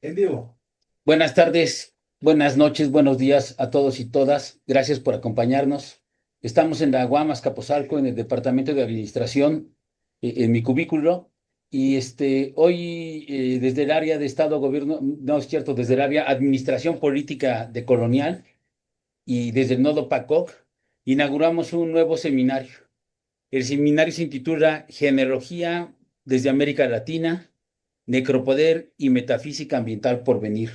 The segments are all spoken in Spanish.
En vivo. Buenas tardes, buenas noches, buenos días a todos y todas. Gracias por acompañarnos. Estamos en la UAM Azcapotzalco, en el Departamento de Administración, en mi cubículo. Y hoy, desde el área de Estado, Gobierno, no es cierto, desde el área Administración Política de Colonial y desde el Nodo PACOC, inauguramos un nuevo seminario. El seminario se intitula Genealogía desde América Latina, Necropoder y Metafísica Ambiental por Venir.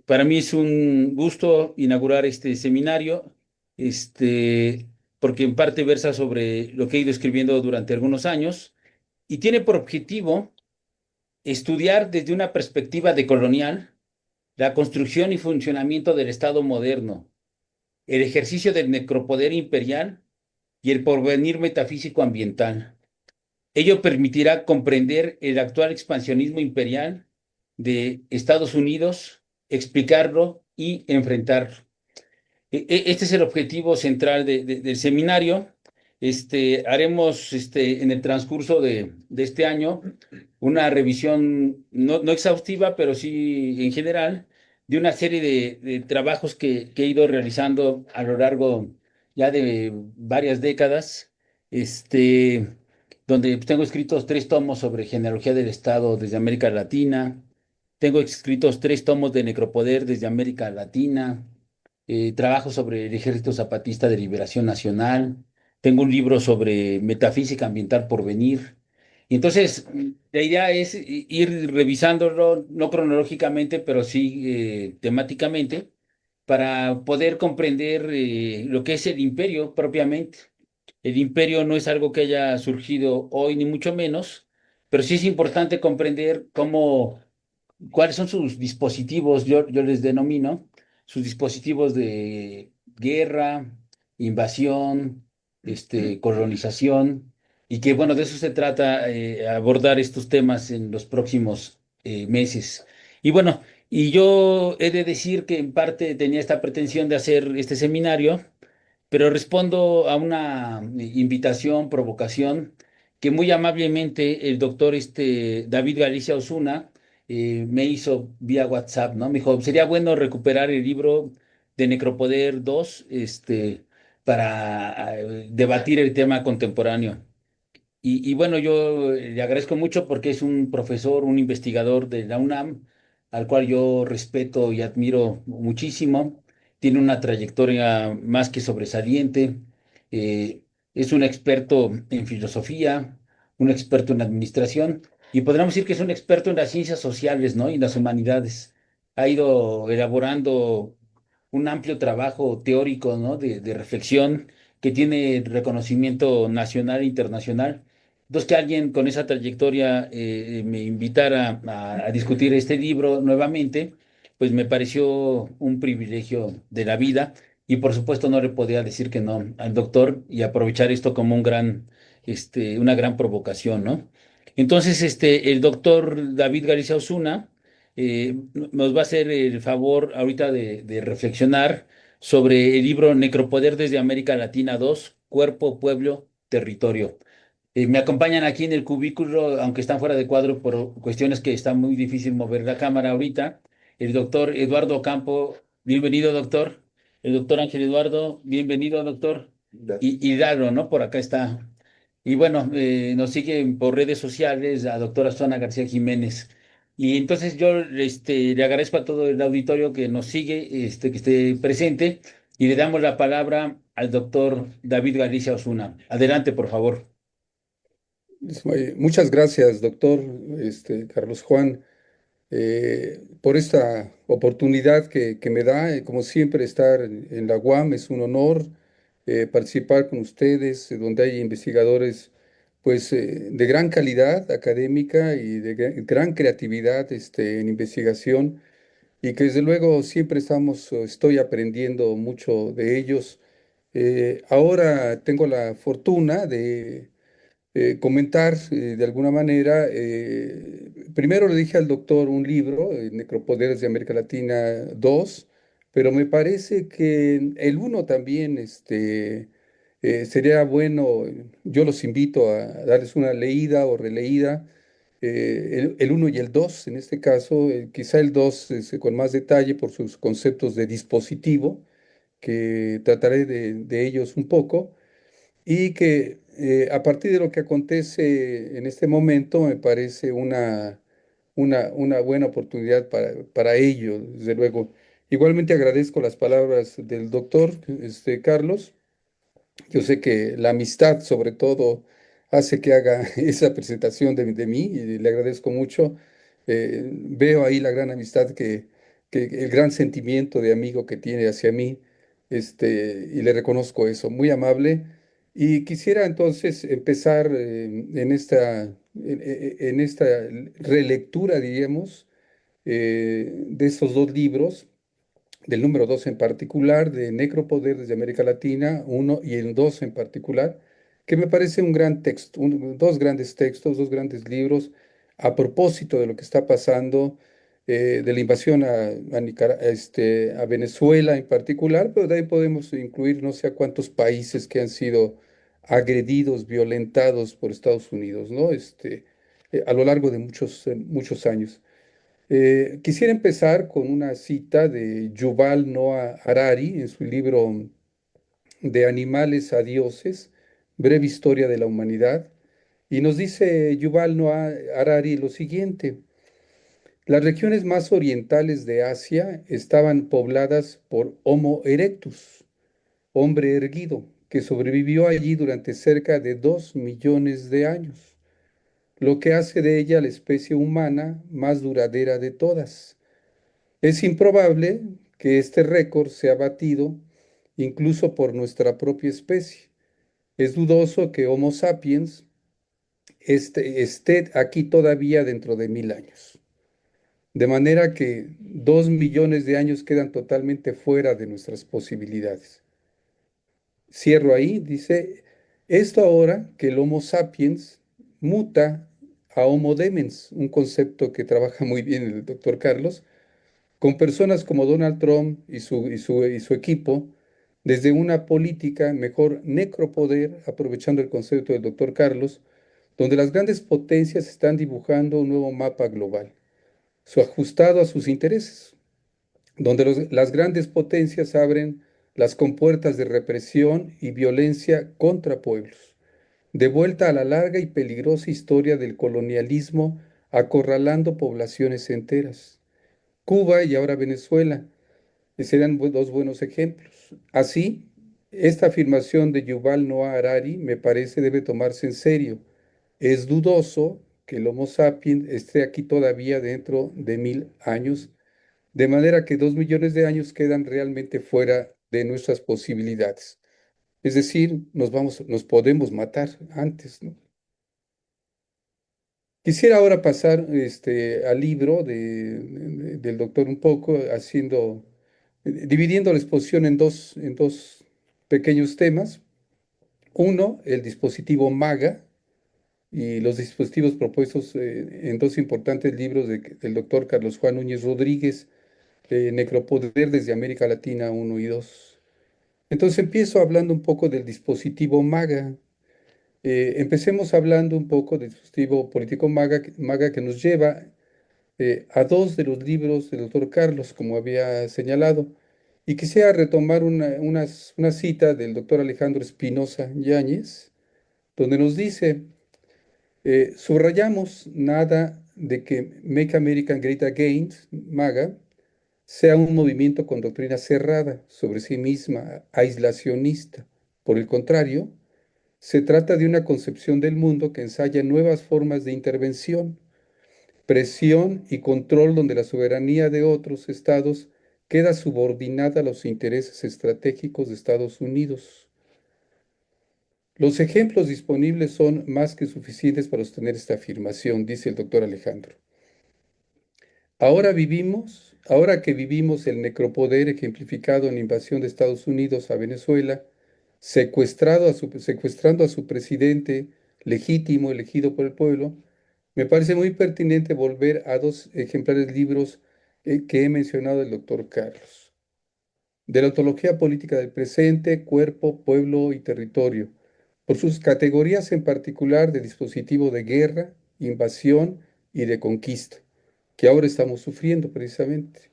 Para mí es un gusto inaugurar este seminario, porque en parte versa sobre lo que he ido escribiendo durante algunos años y tiene por objetivo estudiar desde una perspectiva decolonial la construcción y funcionamiento del Estado moderno, el ejercicio del necropoder imperial y el porvenir metafísico ambiental. Ello permitirá comprender el actual expansionismo imperial de Estados Unidos, explicarlo y enfrentarlo. Este es el objetivo central del seminario. Haremos en el transcurso de este año una revisión no exhaustiva, pero sí en general, de una serie de trabajos que he ido realizando a lo largo ya de varias décadas, donde tengo escritos 3 tomos sobre genealogía del Estado desde América Latina, tengo escritos 3 tomos de necropoder desde América Latina, trabajo sobre el Ejército Zapatista de Liberación Nacional, tengo un libro sobre metafísica ambiental por venir. Y entonces, la idea es ir revisándolo, no cronológicamente, pero sí temáticamente, para poder comprender lo que es el imperio propiamente. El imperio no es algo que haya surgido hoy, ni mucho menos, pero sí es importante comprender cuáles son sus dispositivos, yo les denomino, sus dispositivos de guerra, invasión, colonización, y que bueno, de eso se trata, abordar estos temas en los próximos meses. Y bueno, y yo he de decir que en parte tenía esta pretensión de hacer este seminario, pero respondo a una invitación, provocación, que muy amablemente el doctor David Galicia Osuna me hizo vía WhatsApp, ¿no? Me dijo, sería bueno recuperar el libro de Necropoder 2, para debatir el tema contemporáneo. Y bueno, yo le agradezco mucho porque es un profesor, un investigador de la UNAM, al cual yo respeto y admiro muchísimo. Tiene una trayectoria más que sobresaliente. eh, es un experto en filosofía, un experto en administración, y podríamos decir que es un experto en las ciencias sociales, ¿no? Y las humanidades. Ha ido elaborando un amplio trabajo teórico, ¿no? De reflexión que tiene reconocimiento nacional e internacional. Entonces, que alguien con esa trayectoria me invitara a discutir este libro nuevamente, pues me pareció un privilegio de la vida y por supuesto no le podía decir que no al doctor y aprovechar esto como una gran provocación, ¿no? Entonces, el doctor David Galicia Osuna nos va a hacer el favor ahorita de reflexionar sobre el libro Necropoder desde América Latina 2, Cuerpo, Pueblo, Territorio. Me acompañan aquí en el cubículo, aunque están fuera de cuadro por cuestiones que está muy difícil mover la cámara ahorita. El doctor Eduardo Campo, bienvenido, doctor. El doctor Ángel Eduardo, bienvenido, doctor. Y Lalo, ¿no? Por acá está. Y bueno, nos siguen por redes sociales la doctora Susana García Jiménez. Y entonces yo le agradezco a todo el auditorio que nos sigue, que esté presente, y le damos la palabra al doctor David Galicia Osuna. Adelante, por favor. Muchas gracias, doctor Carlos Juan, por esta oportunidad que me da. Como siempre, estar en la UAM es un honor, participar con ustedes, donde hay investigadores pues, de gran calidad académica y de gran creatividad en investigación, y que desde luego siempre estamos, o estoy aprendiendo mucho de ellos. Ahora tengo la fortuna de comentar de alguna manera. Primero le dije al doctor un libro, Necropoderes de América Latina 2, pero me parece que el uno también sería bueno. Yo los invito a darles una leída o releída. el 1 y el 2 en este caso, quizá el 2 con más detalle por sus conceptos de dispositivo, que trataré de ellos un poco, y que a partir de lo que acontece en este momento me parece una buena oportunidad para ello, desde luego. Igualmente agradezco las palabras del doctor Carlos. Yo sé que la amistad, sobre todo, hace que haga esa presentación de mí y le agradezco mucho. Veo ahí la gran amistad que el gran sentimiento de amigo que tiene hacia mí, y le reconozco eso, muy amable. Y quisiera entonces empezar en esta relectura, diríamos, de estos dos libros del número 2 en particular, de Necropoder desde América Latina, uno y el 2 en particular, que me parece un gran texto, dos grandes textos, dos grandes libros a propósito de lo que está pasando, de la invasión a Venezuela en particular, pero de ahí podemos incluir no sé a cuántos países que han sido agredidos, violentados por Estados Unidos, ¿no? A lo largo de muchos años. Quisiera empezar con una cita de Yuval Noah Harari en su libro De animales a dioses, breve historia de la humanidad. Y nos dice Yuval Noah Harari lo siguiente: las regiones más orientales de Asia estaban pobladas por Homo erectus, hombre erguido, que sobrevivió allí durante cerca de 2 millones de años, lo que hace de ella la especie humana más duradera de todas. Es improbable que este récord sea batido incluso por nuestra propia especie. Es dudoso que Homo sapiens esté aquí todavía dentro de 1000 años. De manera que 2 millones de años quedan totalmente fuera de nuestras posibilidades. Cierro ahí, dice, esto ahora que el Homo sapiens muta a Homo demens, un concepto que trabaja muy bien el doctor Carlos, con personas como Donald Trump y su equipo, desde una política mejor necropoder, aprovechando el concepto del doctor Carlos, donde las grandes potencias están dibujando un nuevo mapa global, su ajustado a sus intereses, donde las grandes potencias abren las compuertas de represión y violencia contra pueblos, de vuelta a la larga y peligrosa historia del colonialismo acorralando poblaciones enteras. Cuba y ahora Venezuela serán dos buenos ejemplos. Así, esta afirmación de Yuval Noah Harari me parece debe tomarse en serio. Es dudoso que el Homo sapiens esté aquí todavía dentro de 1000 años, de manera que 2 millones de años quedan realmente fuera de nuestras posibilidades. Es decir, nos podemos matar antes, ¿no? Quisiera ahora pasar al libro del doctor un poco, dividiendo la exposición en dos pequeños temas. Uno, el dispositivo MAGA y los dispositivos propuestos en dos importantes libros del doctor Carlos Juan Núñez Rodríguez, Necropoder desde América Latina uno y 2. Entonces empiezo hablando un poco del dispositivo MAGA. Empecemos hablando un poco del dispositivo político MAGA que nos lleva a dos de los libros del doctor Carlos, como había señalado. Y quisiera retomar una cita del doctor Alejandro Espinosa Yáñez, donde nos dice, subrayamos nada de que Make America Great Again, MAGA, sea un movimiento con doctrina cerrada sobre sí misma, aislacionista. Por el contrario, se trata de una concepción del mundo que ensaya nuevas formas de intervención, presión y control donde la soberanía de otros estados queda subordinada a los intereses estratégicos de Estados Unidos. Los ejemplos disponibles son más que suficientes para sostener esta afirmación, dice el doctor Alejandro. Ahora que vivimos el necropoder ejemplificado en la invasión de Estados Unidos a Venezuela, secuestrando a su presidente legítimo, elegido por el pueblo, me parece muy pertinente volver a dos ejemplares libros que he mencionado del doctor Carlos. De la ontología política del presente, cuerpo, pueblo y territorio, por sus categorías en particular de dispositivo de guerra, invasión y de conquista, que ahora estamos sufriendo precisamente.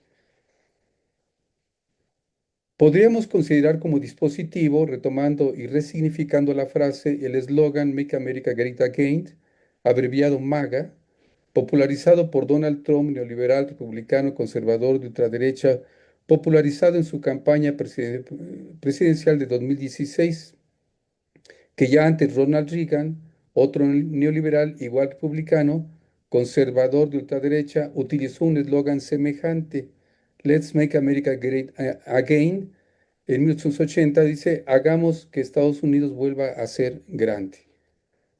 Podríamos considerar como dispositivo, retomando y resignificando la frase, el eslogan Make America Great Again, abreviado MAGA, popularizado por Donald Trump, neoliberal, republicano, conservador de ultraderecha, popularizado en su campaña presidencial de 2016, que ya antes Ronald Reagan, otro neoliberal igual republicano, conservador de ultraderecha, utilizó un eslogan semejante, Let's Make America Great Again. En 1880 dice, hagamos que Estados Unidos vuelva a ser grande.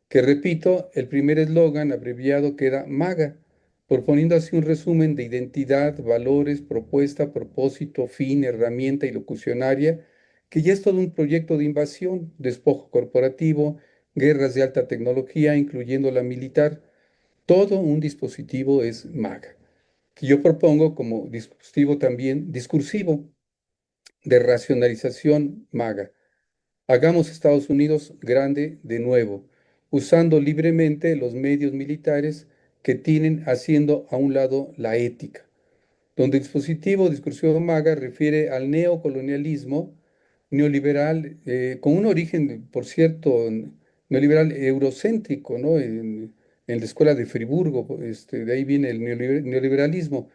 Que repito, el primer eslogan abreviado queda MAGA, proponiendo así un resumen de identidad, valores, propuesta, propósito, fin, herramienta y locucionaria, que ya es todo un proyecto de invasión, despojo corporativo, guerras de alta tecnología, incluyendo la militar. Todo un dispositivo es MAGA, que yo propongo como dispositivo también discursivo de racionalización MAGA. Hagamos Estados Unidos grande de nuevo, usando libremente los medios militares que tienen, haciendo a un lado la ética, donde el dispositivo discursivo MAGA refiere al neocolonialismo neoliberal, con un origen, por cierto, neoliberal eurocéntrico, ¿no? En la escuela de Friburgo, de ahí viene el neoliberalismo,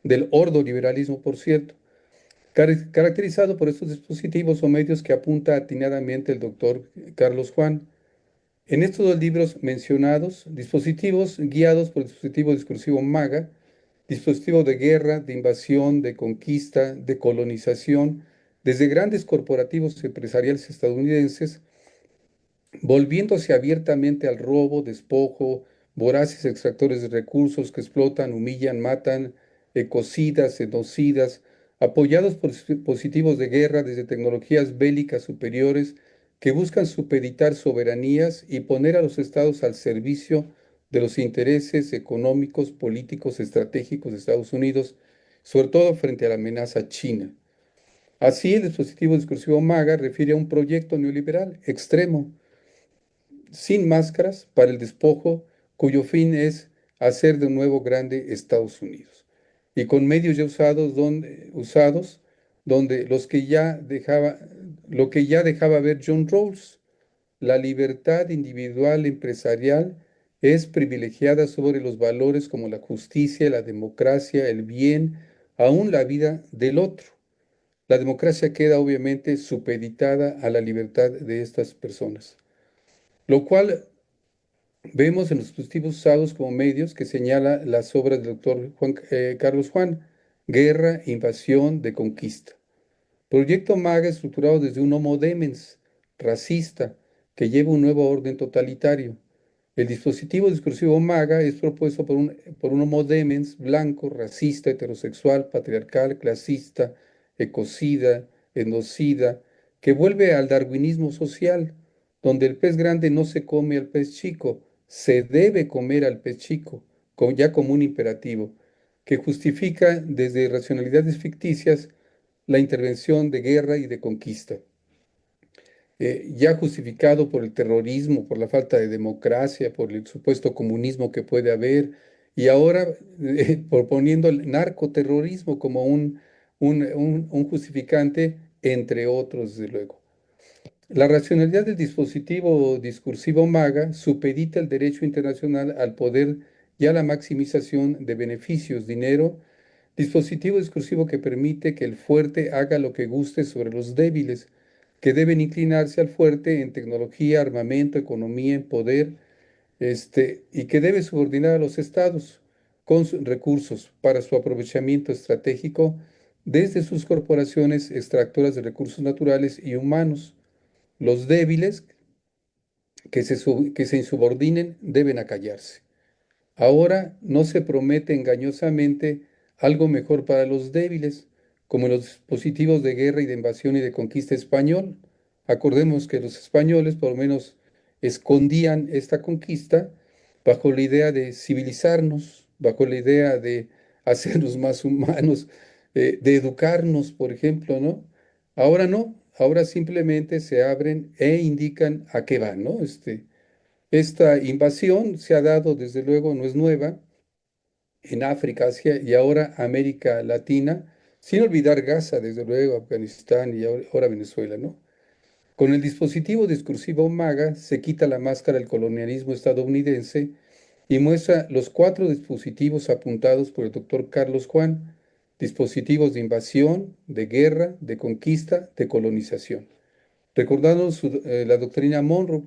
del ordoliberalismo, por cierto, caracterizado por estos dispositivos o medios que apunta atinadamente el doctor Carlos Juan. En estos dos libros mencionados, dispositivos guiados por el dispositivo discursivo MAGA, dispositivo de guerra, de invasión, de conquista, de colonización, desde grandes corporativos empresariales estadounidenses, volviéndose abiertamente al robo, despojo, voraces extractores de recursos que explotan, humillan, matan, ecocidas, etnocidas, apoyados por dispositivos de guerra desde tecnologías bélicas superiores que buscan supeditar soberanías y poner a los estados al servicio de los intereses económicos, políticos, estratégicos de Estados Unidos, sobre todo frente a la amenaza china. Así, el dispositivo discursivo MAGA refiere a un proyecto neoliberal extremo, sin máscaras, para el despojo, cuyo fin es hacer de nuevo grande Estados Unidos. Y con medios ya usados donde lo que ya dejaba ver John Rawls, la libertad individual empresarial es privilegiada sobre los valores como la justicia, la democracia, el bien, aún la vida del otro. La democracia queda obviamente supeditada a la libertad de estas personas, lo cual vemos en los dispositivos usados como medios que señala las obras del doctor Carlos Juan, Guerra, Invasión, de Conquista. Proyecto MAGA estructurado desde un homo demens, racista, que lleva un nuevo orden totalitario. El dispositivo discursivo MAGA es propuesto por un homo demens blanco, racista, heterosexual, patriarcal, clasista, ecocida, etnocida, que vuelve al darwinismo social, donde el pez grande no se come al pez chico, se debe comer al pez chico, ya como un imperativo, que justifica desde racionalidades ficticias la intervención de guerra y de conquista, ya justificado por el terrorismo, por la falta de democracia, por el supuesto comunismo que puede haber, y ahora proponiendo el narcoterrorismo como un justificante, entre otros, desde luego. La racionalidad del dispositivo discursivo MAGA supedita el derecho internacional al poder y a la maximización de beneficios, dinero, dispositivo discursivo que permite que el fuerte haga lo que guste sobre los débiles, que deben inclinarse al fuerte en tecnología, armamento, economía, en poder, y que debe subordinar a los estados con sus recursos para su aprovechamiento estratégico desde sus corporaciones extractoras de recursos naturales y humanos. Los débiles que se insubordinen deben acallarse. Ahora no se promete engañosamente algo mejor para los débiles, como en los dispositivos de guerra y de invasión y de conquista español. Acordemos que los españoles por lo menos escondían esta conquista bajo la idea de civilizarnos, bajo la idea de hacernos más humanos, de educarnos, por ejemplo, ¿no? Ahora no, ahora simplemente se abren e indican a qué van, ¿no? Esta invasión se ha dado, desde luego, no es nueva, en África, Asia y ahora América Latina, sin olvidar Gaza, desde luego, Afganistán y ahora Venezuela, ¿no? Con el dispositivo discursivo MAGA se quita la máscara del colonialismo estadounidense y muestra los cuatro dispositivos apuntados por el doctor Carlos Juan, dispositivos de invasión, de guerra, de conquista, de colonización. Recordando la doctrina Monroe,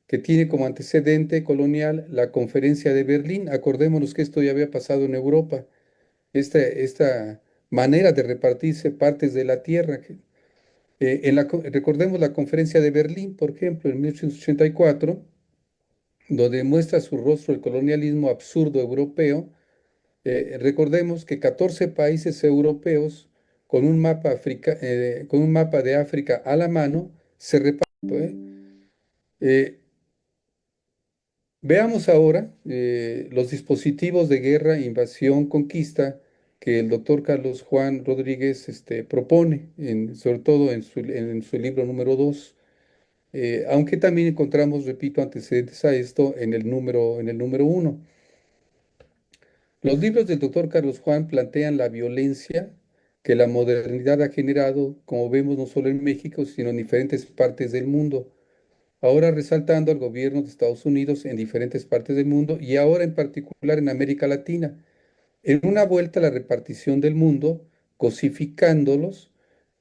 que tiene como antecedente colonial la Conferencia de Berlín. Acordémonos que esto ya había pasado en Europa, esta manera de repartirse partes de la tierra. Recordemos la Conferencia de Berlín, por ejemplo, en 1884, donde muestra su rostro el colonialismo absurdo europeo. Recordemos que 14 países europeos con un mapa de África a la mano se reparten. Eh, Veamos ahora los dispositivos de guerra, invasión, conquista que el doctor Carlos Juan Rodríguez propone, sobre todo en su libro número 2, aunque también encontramos, repito, antecedentes a esto en el número 1. Los libros del doctor Carlos Juan plantean la violencia que la modernidad ha generado, como vemos no solo en México, sino en diferentes partes del mundo. Ahora resaltando al gobierno de Estados Unidos en diferentes partes del mundo y ahora en particular en América Latina, en una vuelta a la repartición del mundo, cosificándolos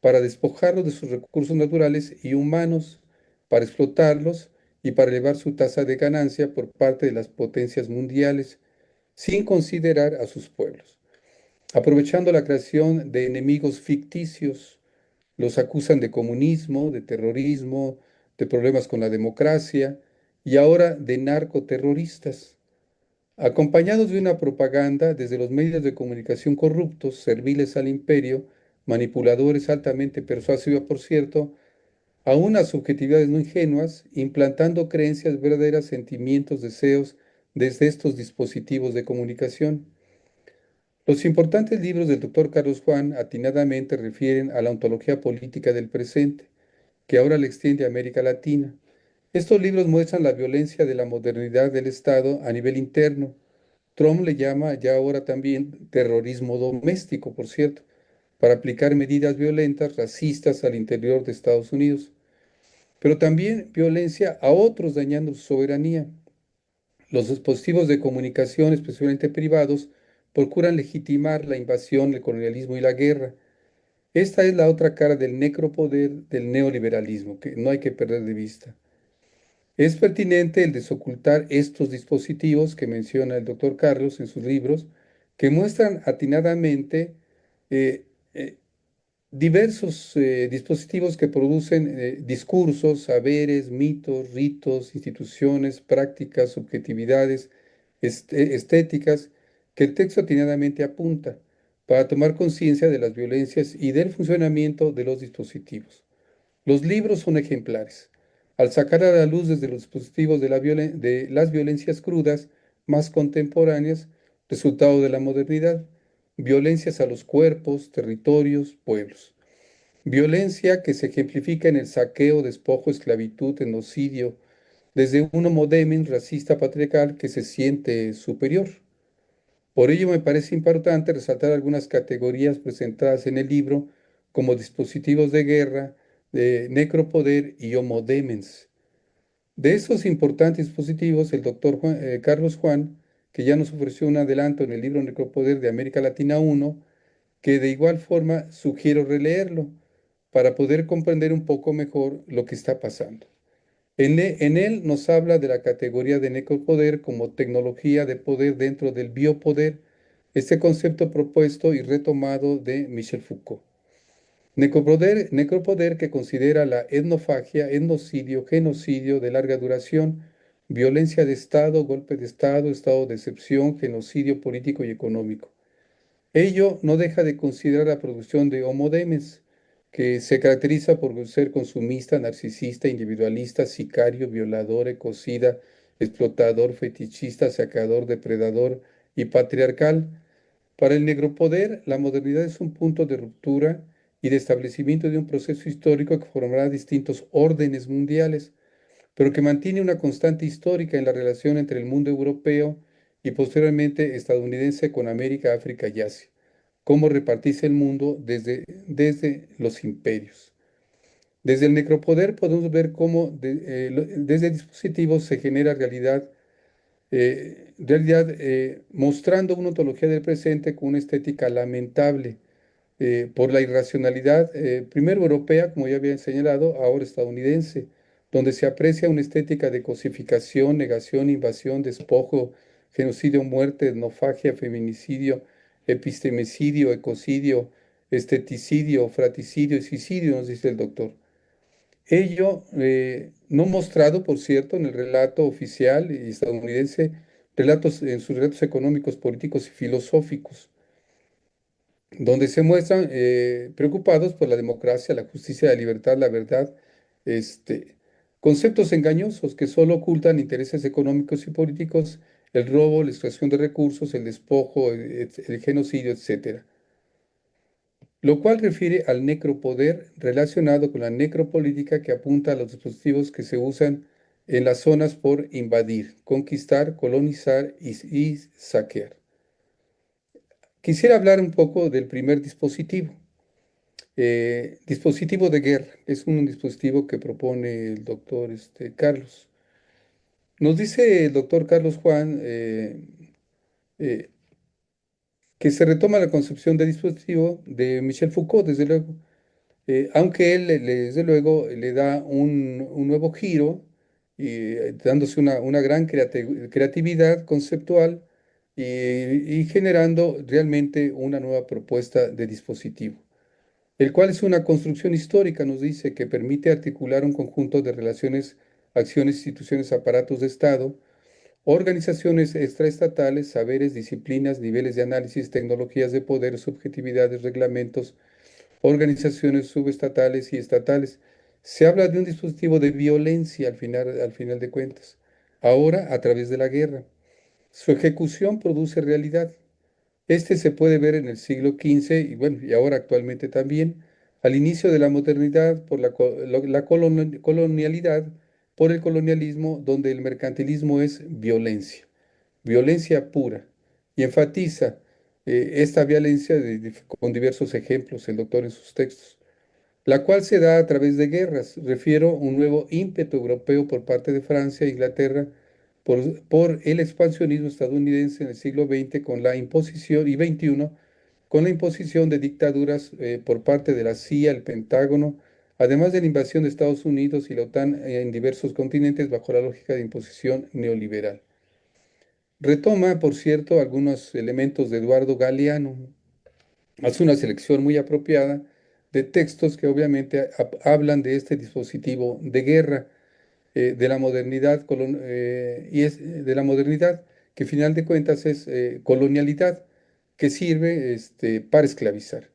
para despojarlos de sus recursos naturales y humanos, para explotarlos y para elevar su tasa de ganancia por parte de las potencias mundiales, sin considerar a sus pueblos. Aprovechando la creación de enemigos ficticios, los acusan de comunismo, de terrorismo, de problemas con la democracia y ahora de narcoterroristas, acompañados de una propaganda desde los medios de comunicación corruptos, serviles al imperio, manipuladores altamente persuasivos, por cierto, a unas subjetividades no ingenuas, implantando creencias verdaderas, sentimientos, deseos desde estos dispositivos de comunicación. Los importantes libros del doctor Carlos Juan atinadamente refieren a la ontología política del presente, que ahora le extiende a América Latina. Estos libros muestran la violencia de la modernidad del Estado a nivel interno. Trump le llama ya ahora también terrorismo doméstico, por cierto, para aplicar medidas violentas, racistas al interior de Estados Unidos, pero también violencia a otros dañando su soberanía. Los dispositivos de comunicación, especialmente privados, procuran legitimar la invasión, el colonialismo y la guerra. Esta es la otra cara del necropoder del neoliberalismo, que no hay que perder de vista. Es pertinente el desocultar estos dispositivos que menciona el doctor Carlos en sus libros, que muestran atinadamente eh, eh, diversos dispositivos que producen discursos, saberes, mitos, ritos, instituciones, prácticas, subjetividades, estéticas, que el texto atinadamente apunta para tomar conciencia de las violencias y del funcionamiento de los dispositivos. Los libros son ejemplares. Al sacar a la luz desde los dispositivos de las violencias crudas más contemporáneas, resultado de la modernidad, violencias a los cuerpos, territorios, pueblos. Violencia que se ejemplifica en el saqueo, despojo, esclavitud, genocidio, desde un homo demen racista patriarcal que se siente superior. Por ello me parece importante resaltar algunas categorías presentadas en el libro como dispositivos de guerra, de necropoder y homo demens. De estos importantes dispositivos, el doctor Carlos Juan, que ya nos ofreció un adelanto en el libro Necropoder de América Latina 1, que de igual forma sugiero releerlo para poder comprender un poco mejor lo que está pasando. En él nos habla de la categoría de necropoder como tecnología de poder dentro del biopoder, este concepto propuesto y retomado de Michel Foucault. Necropoder que considera la etnofagia, etnocidio, genocidio de larga duración, violencia de Estado, golpe de Estado, estado de excepción, genocidio político y económico. Ello no deja de considerar la producción de Homo Demes, que se caracteriza por ser consumista, narcisista, individualista, sicario, violador, ecocida, explotador, fetichista, sacador, depredador y patriarcal. Para el negropoder, la modernidad es un punto de ruptura y de establecimiento de un proceso histórico que formará distintos órdenes mundiales, pero que mantiene una constante histórica en la relación entre el mundo europeo y posteriormente estadounidense con América, África y Asia. Cómo repartirse el mundo desde los imperios. Desde el necropoder podemos ver cómo desde dispositivos se genera realidad, mostrando una ontología del presente con una estética lamentable por la irracionalidad, primero europea, como ya había señalado, ahora estadounidense, donde se aprecia una estética de cosificación, negación, invasión, despojo, genocidio, muerte, etnofagia, feminicidio, epistemicidio, ecocidio, esteticidio, fraticidio y suicidio, nos dice el doctor. Ello no mostrado, por cierto, en el relato oficial y estadounidense, en sus relatos económicos, políticos y filosóficos, donde se muestran preocupados por la democracia, la justicia, la libertad, la verdad, este, conceptos engañosos que solo ocultan intereses económicos y políticos, el robo, la extracción de recursos, el despojo, el genocidio, etcétera. Lo cual refiere al necropoder relacionado con la necropolítica que apunta a los dispositivos que se usan en las zonas por invadir, conquistar, colonizar y saquear. Quisiera hablar un poco del primer dispositivo. Dispositivo de guerra. Es un dispositivo que propone el doctor Carlos. Nos dice el doctor Carlos Juan eh, que se retoma la concepción de dispositivo de Michel Foucault, desde luego, aunque él, desde luego, le da un nuevo giro, y, dándose una gran creatividad conceptual y generando realmente una nueva propuesta de dispositivo, el cual es una construcción histórica, nos dice, que permite articular un conjunto de relaciones, acciones, instituciones, aparatos de Estado, organizaciones extraestatales, saberes, disciplinas, niveles de análisis, tecnologías de poder, subjetividades, reglamentos, organizaciones subestatales y estatales. Se habla de un dispositivo de violencia al final de cuentas, ahora a través de la guerra. Su ejecución produce realidad. Este se puede ver en el siglo XV y bueno, y ahora actualmente también, al inicio de la modernidad, por la colonialidad, por el colonialismo, donde el mercantilismo es violencia, violencia pura, y enfatiza esta violencia con diversos ejemplos, el doctor en sus textos, la cual se da a través de guerras. Refiero un nuevo ímpetu europeo por parte de Francia e Inglaterra por el expansionismo estadounidense en el siglo XX con la imposición, y XXI, con la imposición de dictaduras por parte de la CIA, el Pentágono, además de la invasión de Estados Unidos y la OTAN en diversos continentes bajo la lógica de imposición neoliberal. Retoma, por cierto, algunos elementos de Eduardo Galeano. Hace una selección muy apropiada de textos que obviamente hablan de este dispositivo de guerra, de la modernidad, de la modernidad, que final de cuentas es colonialidad, que sirve para esclavizar.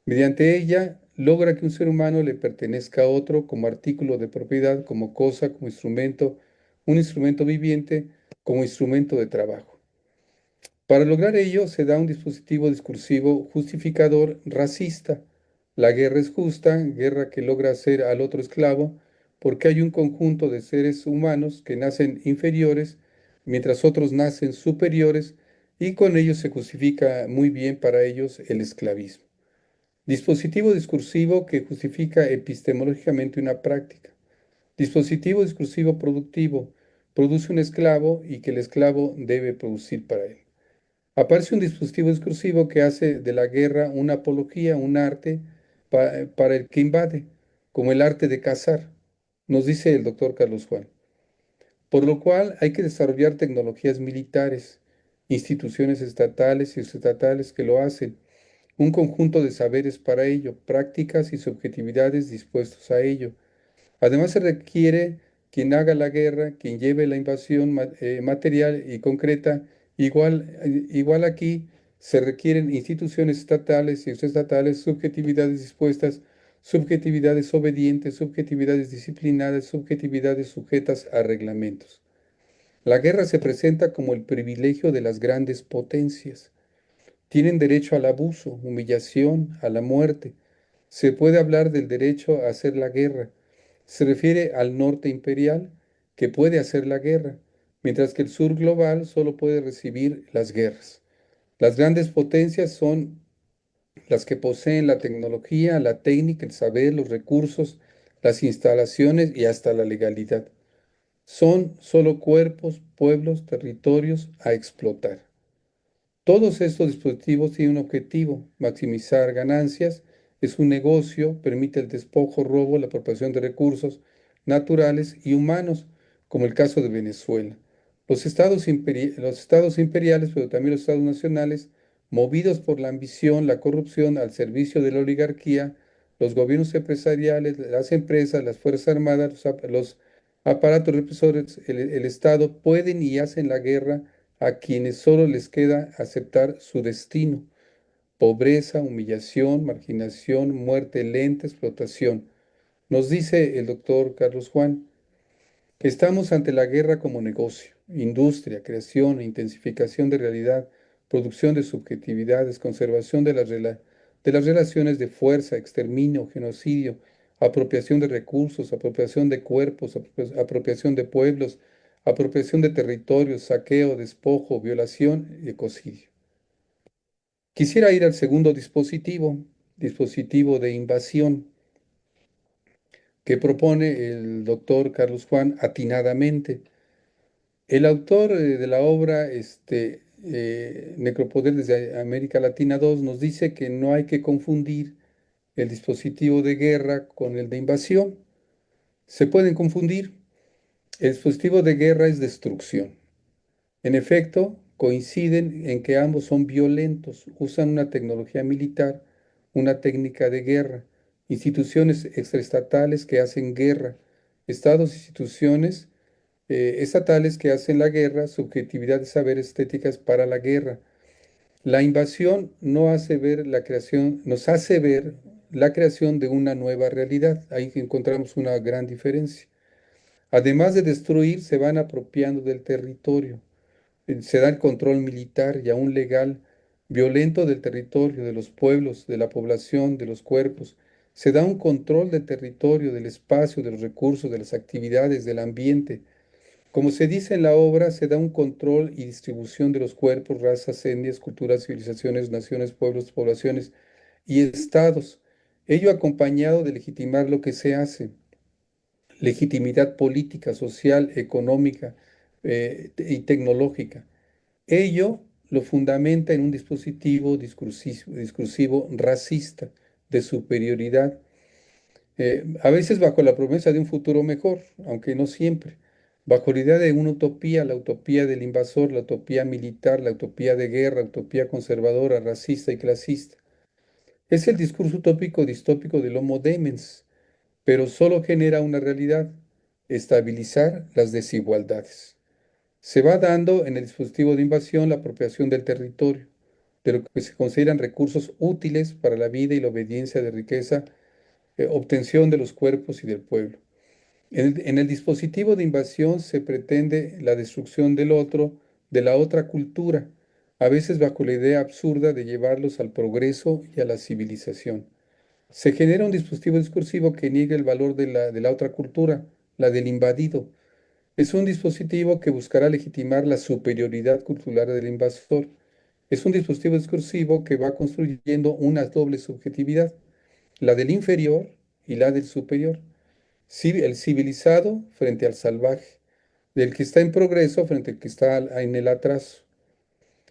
Mediante ella logra que un ser humano le pertenezca a otro como artículo de propiedad, como cosa, como instrumento, un instrumento viviente, como instrumento de trabajo. Para lograr ello se da un dispositivo discursivo justificador racista. La guerra es justa, guerra que logra hacer al otro esclavo, porque hay un conjunto de seres humanos que nacen inferiores, mientras otros nacen superiores, y con ello se justifica muy bien para ellos el esclavismo. Dispositivo discursivo que justifica epistemológicamente una práctica. Dispositivo discursivo productivo, produce un esclavo y que el esclavo debe producir para él. Aparece un dispositivo discursivo que hace de la guerra una apología, un arte para el que invade, como el arte de cazar, nos dice el doctor Carlos Juan. Por lo cual hay que desarrollar tecnologías militares, instituciones estatales y estatales que lo hacen, un conjunto de saberes para ello, prácticas y subjetividades dispuestos a ello. Además, se requiere quien haga la guerra, quien lleve la invasión material y concreta. Igual aquí se requieren instituciones estatales y estatales, subjetividades dispuestas, subjetividades obedientes, subjetividades disciplinadas, subjetividades sujetas a reglamentos. La guerra se presenta como el privilegio de las grandes potencias. Tienen derecho al abuso, humillación, a la muerte. Se puede hablar del derecho a hacer la guerra. Se refiere al norte imperial que puede hacer la guerra. mientras que el sur global solo puede recibir las guerras. Las grandes potencias son las que poseen la tecnología, la técnica, el saber, los recursos, las instalaciones y hasta la legalidad. Son solo cuerpos, pueblos, territorios a explotar. Todos estos dispositivos tienen un objetivo: maximizar ganancias. Es un negocio, permite el despojo, robo, la apropiación de recursos naturales y humanos, como el caso de Venezuela. Los estados imperiales, pero también los estados nacionales, movidos por la ambición, la corrupción, al servicio de la oligarquía, los gobiernos empresariales, las empresas, las Fuerzas Armadas, los aparatos represores, el Estado, pueden y hacen la guerra a quienes solo les queda aceptar su destino: pobreza, humillación, marginación, muerte lenta, explotación. Nos dice el doctor Carlos Juan que estamos ante la guerra como negocio, industria, creación e intensificación de realidad, producción de subjetividades, conservación de las relaciones de fuerza, exterminio, genocidio, apropiación de recursos, apropiación de cuerpos, apropiación de pueblos, apropiación de territorios, saqueo, despojo, violación y ecocidio. Quisiera ir al segundo dispositivo, dispositivo de invasión, que propone el doctor Carlos Juan atinadamente. El autor de la obra Necropoder desde América Latina 2 nos dice que no hay que confundir el dispositivo de guerra con el de invasión. Se pueden confundir. El dispositivo de guerra es destrucción. En efecto, coinciden en que ambos son violentos, usan una tecnología militar, una técnica de guerra, instituciones extraestatales que hacen guerra, estados e instituciones estatales que hacen la guerra, subjetividad de saber estéticas para la guerra. La invasión no hace ver la creación, nos hace ver la creación de una nueva realidad. Ahí encontramos una gran diferencia. Además de destruir, se van apropiando del territorio. Se da el control militar y aún legal, violento del territorio, de los pueblos, de la población, de los cuerpos. Se da un control del territorio, del espacio, de los recursos, de las actividades, del ambiente. Como se dice en la obra, se da un control y distribución de los cuerpos, razas, etnias, culturas, civilizaciones, naciones, pueblos, poblaciones y estados. Ello acompañado de legitimar lo que se hace: legitimidad política, social, económica y tecnológica. Ello lo fundamenta en un dispositivo discursivo racista, de superioridad, a veces bajo la promesa de un futuro mejor, aunque no siempre, bajo la idea de una utopía, la utopía del invasor, la utopía militar, la utopía de guerra, la utopía conservadora, racista y clasista. Es el discurso utópico distópico del Homo Demens, pero solo genera una realidad: estabilizar las desigualdades. Se va dando en el dispositivo de invasión la apropiación del territorio, de lo que se consideran recursos útiles para la vida y la obediencia de riqueza, obtención de los cuerpos y del pueblo. En el dispositivo de invasión se pretende la destrucción del otro, de la otra cultura, a veces bajo la idea absurda de llevarlos al progreso y a la civilización. Se genera un dispositivo discursivo que niega el valor de la otra cultura, la del invadido. Es un dispositivo que buscará legitimar la superioridad cultural del invasor. Es un dispositivo discursivo que va construyendo una doble subjetividad: la del inferior y la del superior, el civilizado frente al salvaje, del que está en progreso frente al que está en el atraso.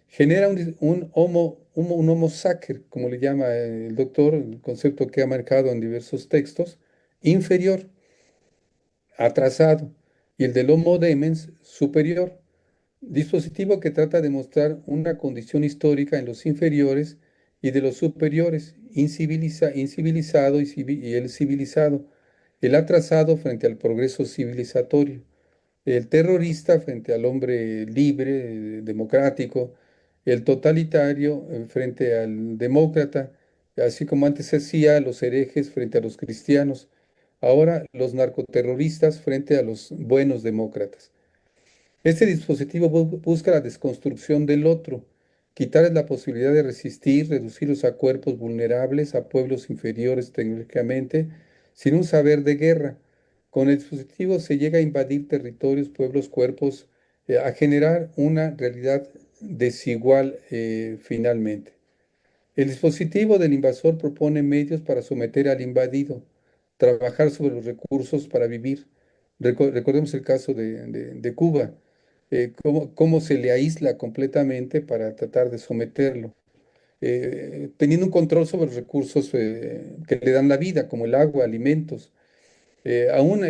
Genera un homo sacer, como le llama el doctor, el concepto que ha marcado en diversos textos: inferior, atrasado, y el del homo demens, superior, dispositivo que trata de mostrar una condición histórica en los inferiores y de los superiores: incivilizado y el civilizado, el atrasado frente al progreso civilizatorio, el terrorista frente al hombre libre, democrático, el totalitario frente al demócrata, así como antes se hacía, los herejes frente a los cristianos, ahora los narcoterroristas frente a los buenos demócratas. Este dispositivo busca la desconstrucción del otro, quitarles la posibilidad de resistir, reducirlos a cuerpos vulnerables, a pueblos inferiores tecnológicamente, sin un saber de guerra. Con el dispositivo se llega a invadir territorios, pueblos, cuerpos a generar una realidad desigual finalmente. El dispositivo del invasor propone medios para someter al invadido, trabajar sobre los recursos para vivir. Recordemos el caso de Cuba, cómo se le aísla completamente para tratar de someterlo, teniendo un control sobre los recursos que le dan la vida, como el agua, alimentos. Aún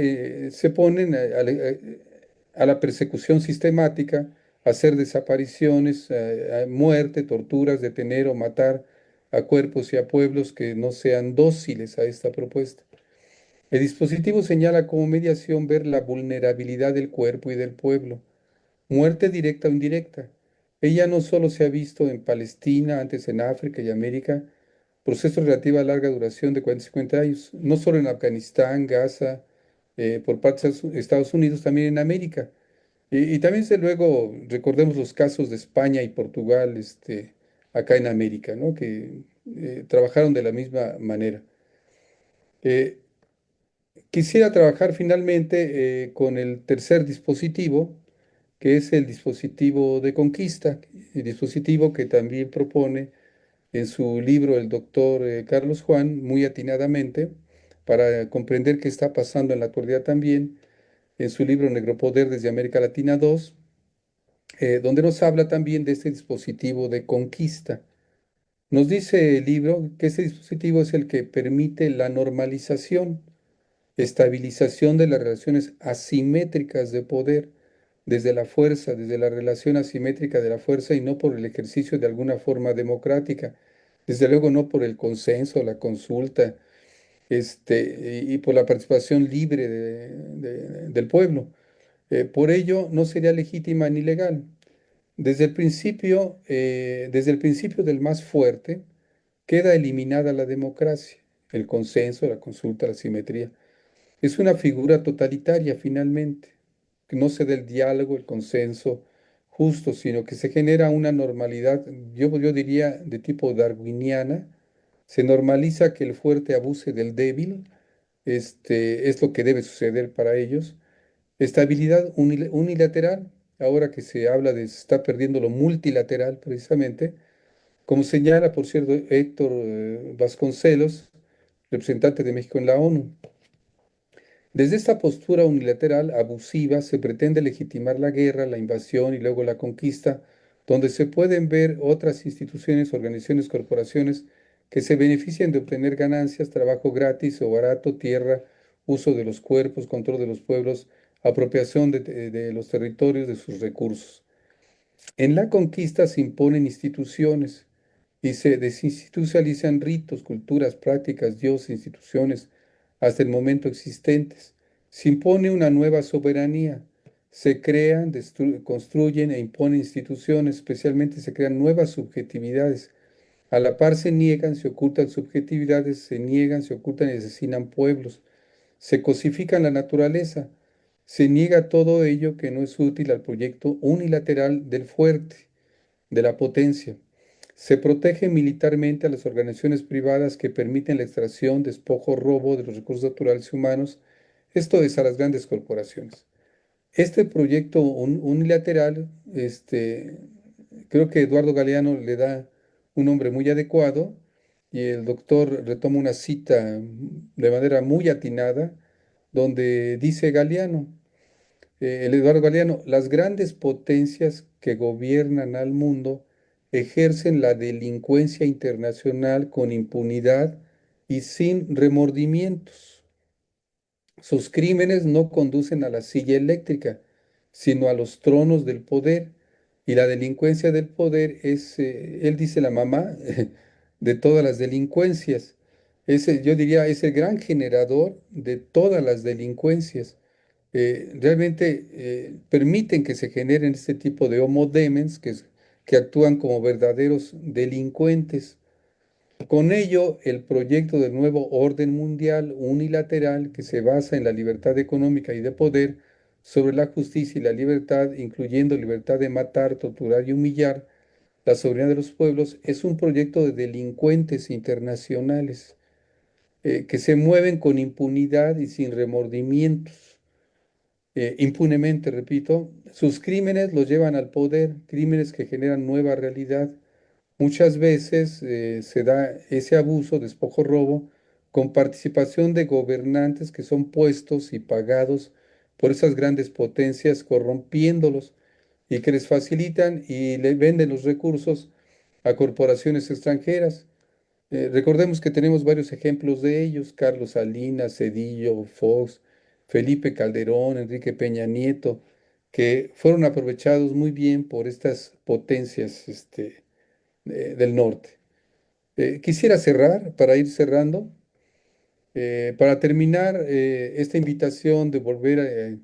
se ponen a la persecución sistemática, a hacer desapariciones, a muerte, torturas, detener o matar a cuerpos y a pueblos que no sean dóciles a esta propuesta. El dispositivo señala como mediación ver la vulnerabilidad del cuerpo y del pueblo, muerte directa o indirecta. Ella no solo se ha visto en Palestina, antes en África y América, proceso relativo a larga duración de 40 50 años, no solo en Afganistán, Gaza, por parte de Estados Unidos, también en América. Y también, desde luego, recordemos los casos de España y Portugal, acá en América, ¿no? Que trabajaron de la misma manera. Eh, Quisiera trabajar finalmente con el tercer dispositivo, que es el dispositivo de conquista, el dispositivo que también propone en su libro el doctor Carlos Juan, muy atinadamente, para comprender qué está pasando en la actualidad también, en su libro Negropoder desde América Latina 2, donde nos habla también de este dispositivo de conquista. Nos dice el libro que este dispositivo es el que permite la normalización, estabilización de las relaciones asimétricas de poder, desde la fuerza, desde la relación asimétrica de la fuerza y no por el ejercicio de alguna forma democrática, desde luego no por el consenso, la consulta, y por la participación libre del pueblo. Por ello no sería legítima ni legal. Desde el principio del más fuerte, queda eliminada la democracia, el consenso, la consulta, la simetría. Es una figura totalitaria finalmente, que no se da el diálogo, el consenso justo, sino que se genera una normalidad, yo diría, de tipo darwiniana. Se normaliza que el fuerte abuse del débil, es lo que debe suceder para ellos. Estabilidad unilateral, ahora que se habla de se está perdiendo lo multilateral precisamente, como señala, por cierto, Héctor Vasconcelos, representante de México en la ONU. Desde esta postura unilateral abusiva se pretende legitimar la guerra, la invasión y luego la conquista, donde se pueden ver otras instituciones, organizaciones, corporaciones que se benefician de obtener ganancias, trabajo gratis o barato, tierra, uso de los cuerpos, control de los pueblos, apropiación de los territorios, de sus recursos. En la conquista se imponen instituciones y se desinstitucionalizan ritos, culturas, prácticas, dioses, instituciones, hasta el momento existentes. Se impone una nueva soberanía. Se crean, construyen e imponen instituciones, especialmente se crean nuevas subjetividades. A la par se niegan, se ocultan subjetividades, se niegan, se ocultan y asesinan pueblos. Se cosifica la naturaleza. Se niega todo ello que no es útil al proyecto unilateral del fuerte, de la potencia. Se protege militarmente a las organizaciones privadas que permiten la extracción, despojo, robo de los recursos naturales y humanos. Esto es a las grandes corporaciones. Este proyecto unilateral, creo que Eduardo Galeano le da un nombre muy adecuado y el doctor retoma una cita de manera muy atinada donde dice Galeano, el Eduardo Galeano, las grandes potencias que gobiernan al mundo ejercen la delincuencia internacional con impunidad y sin remordimientos. Sus crímenes no conducen a la silla eléctrica, sino a los tronos del poder. Y la delincuencia del poder es, él dice, la mamá de todas las delincuencias. Yo diría, es el gran generador de todas las delincuencias. Realmente permiten que se generen este tipo de homo demens que actúan como verdaderos delincuentes. Con ello, el proyecto del nuevo orden mundial unilateral que se basa en la libertad económica y de poder sobre la justicia y la libertad, incluyendo libertad de matar, torturar y humillar la soberanía de los pueblos, es un proyecto de delincuentes internacionales que se mueven con impunidad y sin remordimientos. impunemente, repito, sus crímenes los llevan al poder, crímenes que generan nueva realidad. Muchas veces se da ese abuso, despojo, robo, con participación de gobernantes que son puestos y pagados por esas grandes potencias, corrompiéndolos y que les facilitan y le venden los recursos a corporaciones extranjeras. Recordemos que tenemos varios ejemplos de ellos: Carlos Salinas, Cedillo, Fox, Felipe Calderón, Enrique Peña Nieto, que fueron aprovechados muy bien por estas potencias del norte. Quisiera cerrar, para ir cerrando, para terminar esta invitación de volver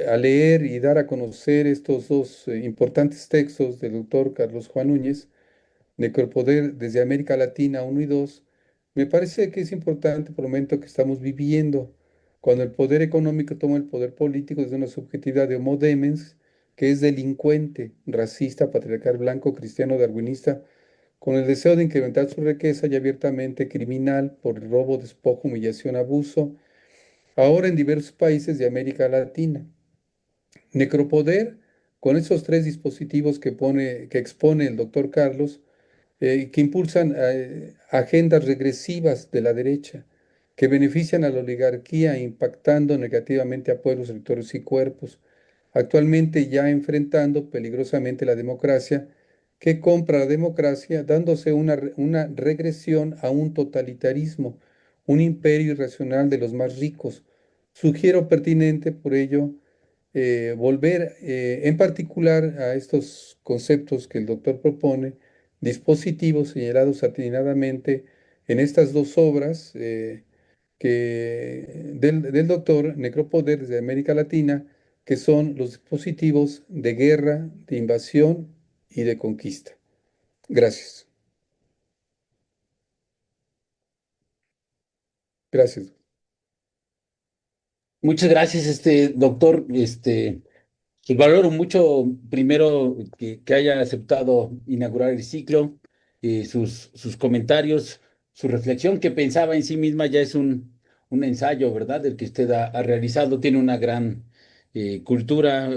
a leer y dar a conocer estos dos importantes textos del doctor Carlos Juan Núñez, Necropoder desde América Latina uno y 2. Me parece que es importante por el momento que estamos viviendo, cuando el poder económico toma el poder político desde una subjetividad de homo demens, que es delincuente, racista, patriarcal, blanco, cristiano, darwinista, con el deseo de incrementar su riqueza y abiertamente criminal por robo, despojo, humillación, abuso, ahora en diversos países de América Latina. Necropoder, con esos tres dispositivos que expone el doctor Carlos, que impulsan agendas regresivas de la derecha, que benefician a la oligarquía, impactando negativamente a pueblos, sectores y cuerpos, actualmente ya enfrentando peligrosamente la democracia, que compra la democracia, dándose una regresión a un totalitarismo, un imperio irracional de los más ricos. Sugiero pertinente, por ello, volver en particular a estos conceptos que el doctor propone, dispositivos señalados atinadamente en estas dos obras del doctor Necropoder desde América Latina, que son los dispositivos de guerra, de invasión y de conquista. Gracias. Gracias. Muchas gracias, doctor. Y valoro mucho, primero, que haya aceptado inaugurar el ciclo, sus comentarios, su reflexión, que pensaba en sí misma ya es un ensayo, ¿verdad? El que usted ha realizado. Tiene una gran cultura,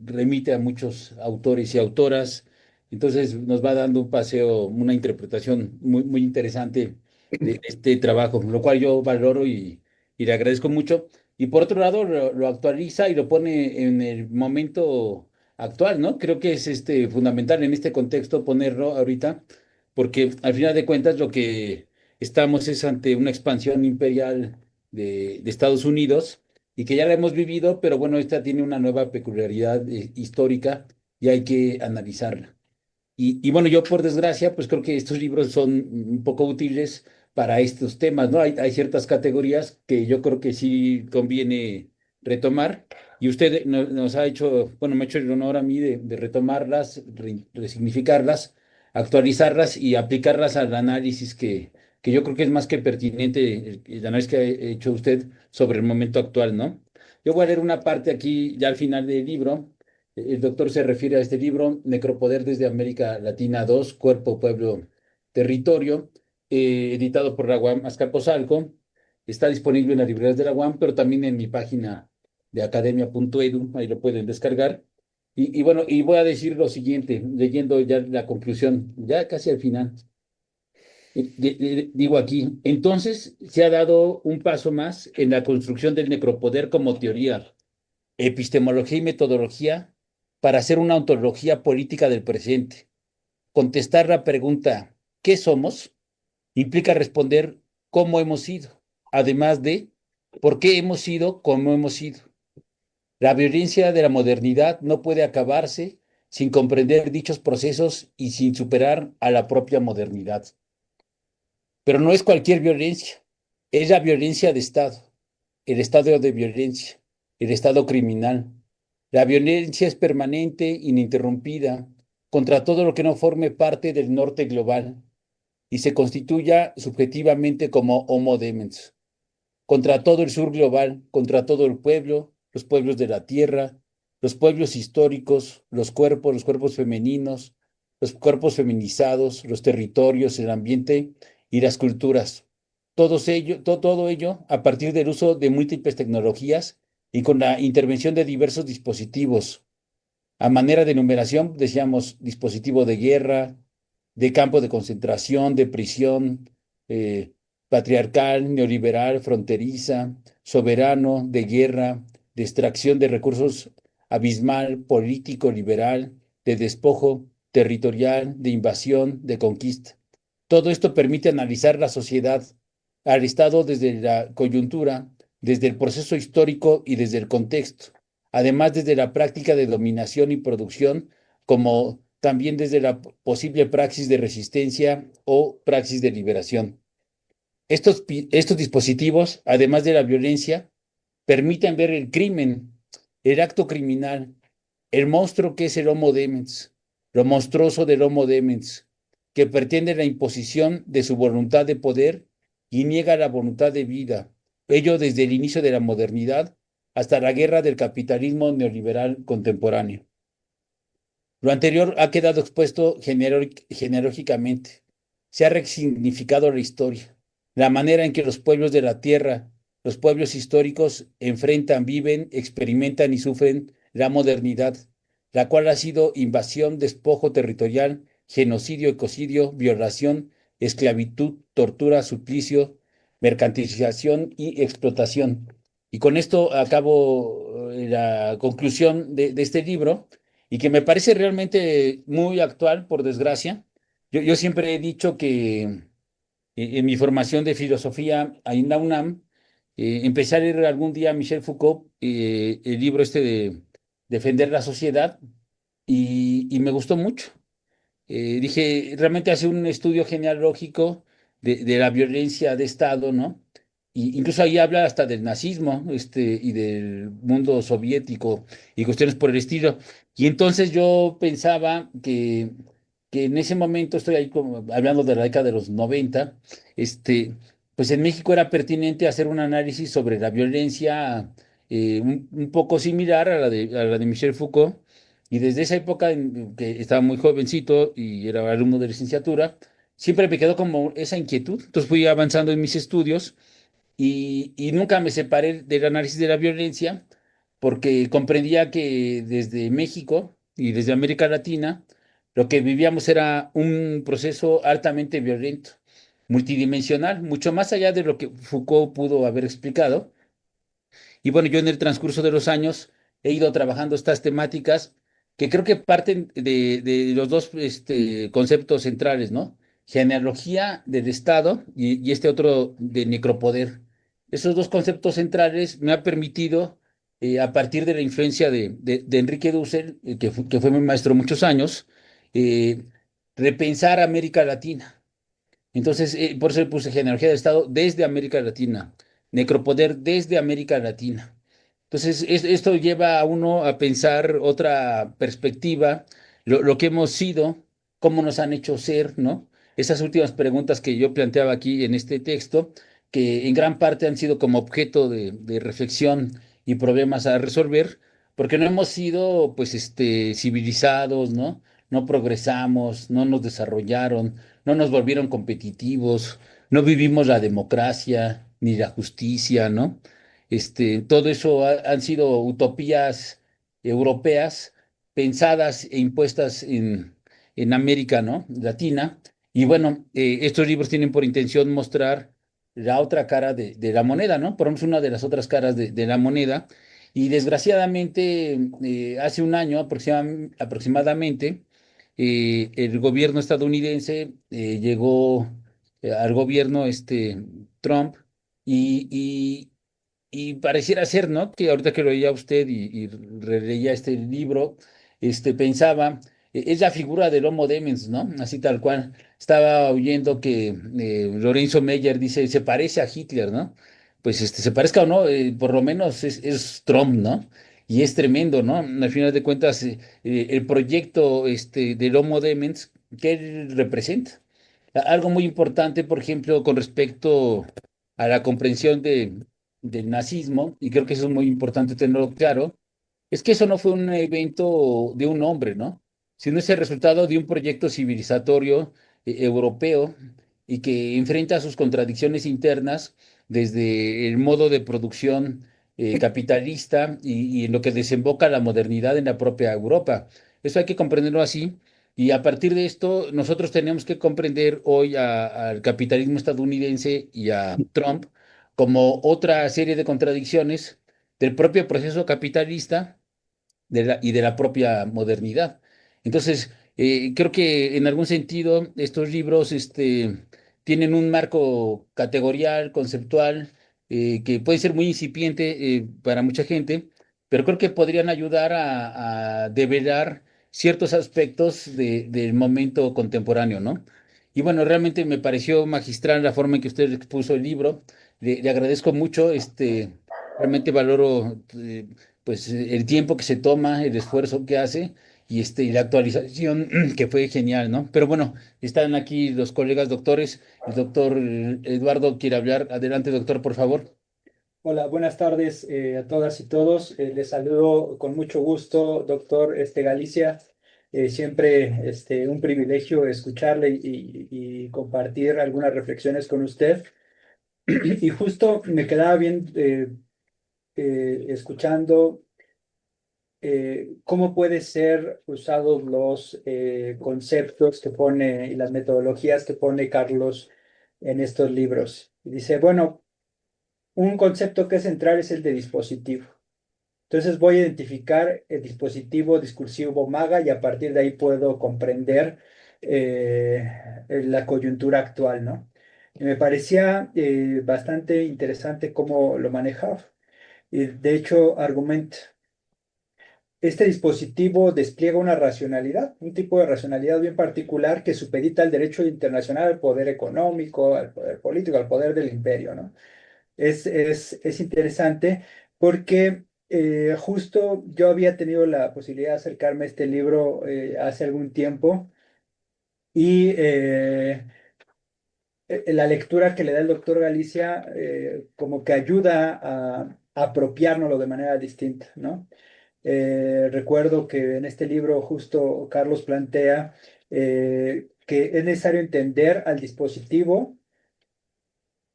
remite a muchos autores y autoras. Entonces nos va dando un paseo, una interpretación muy, muy interesante de este trabajo, lo cual yo valoro y le agradezco mucho. Y por otro lado, lo actualiza y lo pone en el momento actual, ¿no? Creo que es fundamental en este contexto ponerlo ahorita, porque al final de cuentas lo que estamos es ante una expansión imperial de Estados Unidos y que ya la hemos vivido, pero bueno, esta tiene una nueva peculiaridad histórica y hay que analizarla. Y bueno, yo por desgracia, pues creo que estos libros son un poco útiles para estos temas, ¿no? Hay ciertas categorías que yo creo que sí conviene retomar y usted nos ha hecho, bueno, me ha hecho el honor a mí de retomarlas, resignificarlas, actualizarlas y aplicarlas al análisis que yo creo que es más que pertinente el análisis que ha hecho usted sobre el momento actual, ¿no? Yo voy a leer una parte aquí ya al final del libro. El doctor se refiere a este libro, Necropoder desde América Latina 2, Cuerpo, Pueblo, Territorio, editado por la UAM Azcapotzalco. Está disponible en las librerías de la UAM, pero también en mi página de academia.edu, ahí lo pueden descargar. Y bueno, y voy a decir lo siguiente, leyendo ya la conclusión, ya casi al final. Digo aquí, entonces se ha dado un paso más en la construcción del necropoder como teoría, epistemología y metodología para hacer una ontología política del presente. Contestar la pregunta ¿qué somos? Implica responder cómo hemos sido, además de por qué hemos sido como hemos sido. La violencia de la modernidad no puede acabarse sin comprender dichos procesos y sin superar a la propia modernidad. Pero no es cualquier violencia, es la violencia de Estado, el estado de violencia, el estado criminal. La violencia es permanente, ininterrumpida, contra todo lo que no forme parte del norte global y se constituya subjetivamente como homo demens, contra todo el sur global, contra todo el pueblo, los pueblos de la tierra, los pueblos históricos, los cuerpos femeninos, los cuerpos feminizados, los territorios, el ambiente y las culturas. Todo ello a partir del uso de múltiples tecnologías y con la intervención de diversos dispositivos. A manera de numeración, decíamos dispositivo de guerra, de campo de concentración, de prisión, eh, patriarcal, neoliberal, fronteriza, soberano, de guerra, de extracción de recursos abismal, político, liberal, de despojo, territorial, de invasión, de conquista. Todo esto permite analizar la sociedad al Estado desde la coyuntura, desde el proceso histórico y desde el contexto, además desde la práctica de dominación y producción, como también desde la posible praxis de resistencia o praxis de liberación. Estos dispositivos, además de la violencia, permiten ver el crimen, el acto criminal, el monstruo que es el Homo Demens, lo monstruoso del Homo Demens, que pretende la imposición de su voluntad de poder y niega la voluntad de vida, ello desde el inicio de la modernidad hasta la guerra del capitalismo neoliberal contemporáneo. Lo anterior ha quedado expuesto genealógicamente. Se ha resignificado la historia, la manera en que los pueblos de la tierra, los pueblos históricos, enfrentan, viven, experimentan y sufren la modernidad, la cual ha sido invasión, despojo territorial, genocidio, ecocidio, violación, esclavitud, tortura, suplicio, mercantilización y explotación. Y con esto acabo la conclusión de este libro y que me parece realmente muy actual, por desgracia. Yo siempre he dicho que en mi formación de filosofía ahí en la UNAM, empecé a leer algún día a Michel Foucault, el libro este de Defender la Sociedad, y me gustó mucho. Dije, realmente hace un estudio genealógico de la violencia de Estado, ¿no? Y incluso ahí habla hasta del nazismo, y del mundo soviético y cuestiones por el estilo. Y entonces yo pensaba que en ese momento, estoy ahí como hablando de la década de los 90, pues en México era pertinente hacer un análisis sobre la violencia un poco similar a la de Michel Foucault, y desde esa época en que estaba muy jovencito y era alumno de licenciatura, siempre me quedó como esa inquietud. Entonces fui avanzando en mis estudios y nunca me separé del análisis de la violencia porque comprendía que desde México y desde América Latina lo que vivíamos era un proceso altamente violento, multidimensional, mucho más allá de lo que Foucault pudo haber explicado. Y bueno, yo en el transcurso de los años he ido trabajando estas temáticas que creo que parten de los dos conceptos centrales, ¿no? Genealogía del Estado y este otro de necropoder. Esos dos conceptos centrales me han permitido, a partir de la influencia de Enrique Dussel, que fue mi maestro muchos años, eh, repensar América Latina. Entonces, por eso le puse genealogía del Estado desde América Latina, necropoder desde América Latina. Entonces, esto lleva a uno a pensar otra perspectiva, lo que hemos sido, cómo nos han hecho ser, ¿no? Esas últimas preguntas que yo planteaba aquí en este texto, que en gran parte han sido como objeto de reflexión y problemas a resolver, porque no hemos sido, pues, civilizados, ¿no? No progresamos, no nos desarrollaron, no nos volvieron competitivos, no vivimos la democracia ni la justicia, ¿no? Todo eso han sido utopías europeas pensadas e impuestas en América, ¿no? Latina. Y bueno, estos libros tienen por intención mostrar la otra cara de la moneda, ¿no? Por ejemplo, una de las otras caras de la moneda. Y desgraciadamente, hace un año aproximadamente, el gobierno estadounidense llegó al gobierno Trump y, y pareciera ser, ¿no? Que ahorita que lo oía usted y releía este libro, pensaba, es la figura del Homo Demens, ¿no? Así tal cual. Estaba oyendo que Lorenzo Meyer dice, se parece a Hitler, ¿no? Pues se parezca o no, por lo menos es Trump, ¿no? Y es tremendo, ¿no? Al final de cuentas, el proyecto del Homo Demens, ¿qué él representa? Algo muy importante, por ejemplo, con respecto a la comprensión del nazismo, y creo que eso es muy importante tenerlo claro, es que eso no fue un evento de un hombre, ¿no? Sino es el resultado de un proyecto civilizatorio europeo y que enfrenta sus contradicciones internas desde el modo de producción capitalista y en lo que desemboca la modernidad en la propia Europa. Eso hay que comprenderlo así. Y a partir de esto, nosotros tenemos que comprender hoy al capitalismo estadounidense y a Trump como otra serie de contradicciones del propio proceso capitalista y de la propia modernidad. Entonces, creo que en algún sentido estos libros tienen un marco categorial, conceptual, que puede ser muy incipiente para mucha gente, pero creo que podrían ayudar a develar ciertos aspectos del momento contemporáneo, ¿no? Y bueno, realmente me pareció magistral la forma en que usted expuso el libro. Le agradezco mucho, realmente valoro pues el tiempo que se toma, el esfuerzo que hace y la actualización que fue genial, ¿no? Pero bueno, están aquí los colegas doctores. El doctor Eduardo quiere hablar. Adelante, doctor, por favor. Hola, buenas tardes a todas y todos. Les saludo con mucho gusto, doctor Galicia. Siempre un privilegio escucharle y compartir algunas reflexiones con usted. Y justo me quedaba bien escuchando cómo puede ser usados los conceptos que pone y las metodologías que pone Carlos en estos libros. Y dice, bueno, un concepto que es central es el de dispositivo. Entonces voy a identificar el dispositivo discursivo MAGA y a partir de ahí puedo comprender la coyuntura actual, ¿no? Y me parecía bastante interesante cómo lo manejaba. Y de hecho, argumenta, este dispositivo despliega una racionalidad, un tipo de racionalidad bien particular que supedita al derecho internacional, al poder económico, al poder político, al poder del imperio, ¿no? Es interesante porque justo yo había tenido la posibilidad de acercarme a este libro hace algún tiempo y la lectura que le da el doctor Galicia como que ayuda a apropiárnoslo de manera distinta, ¿no? Recuerdo que en este libro justo Carlos plantea que es necesario entender al dispositivo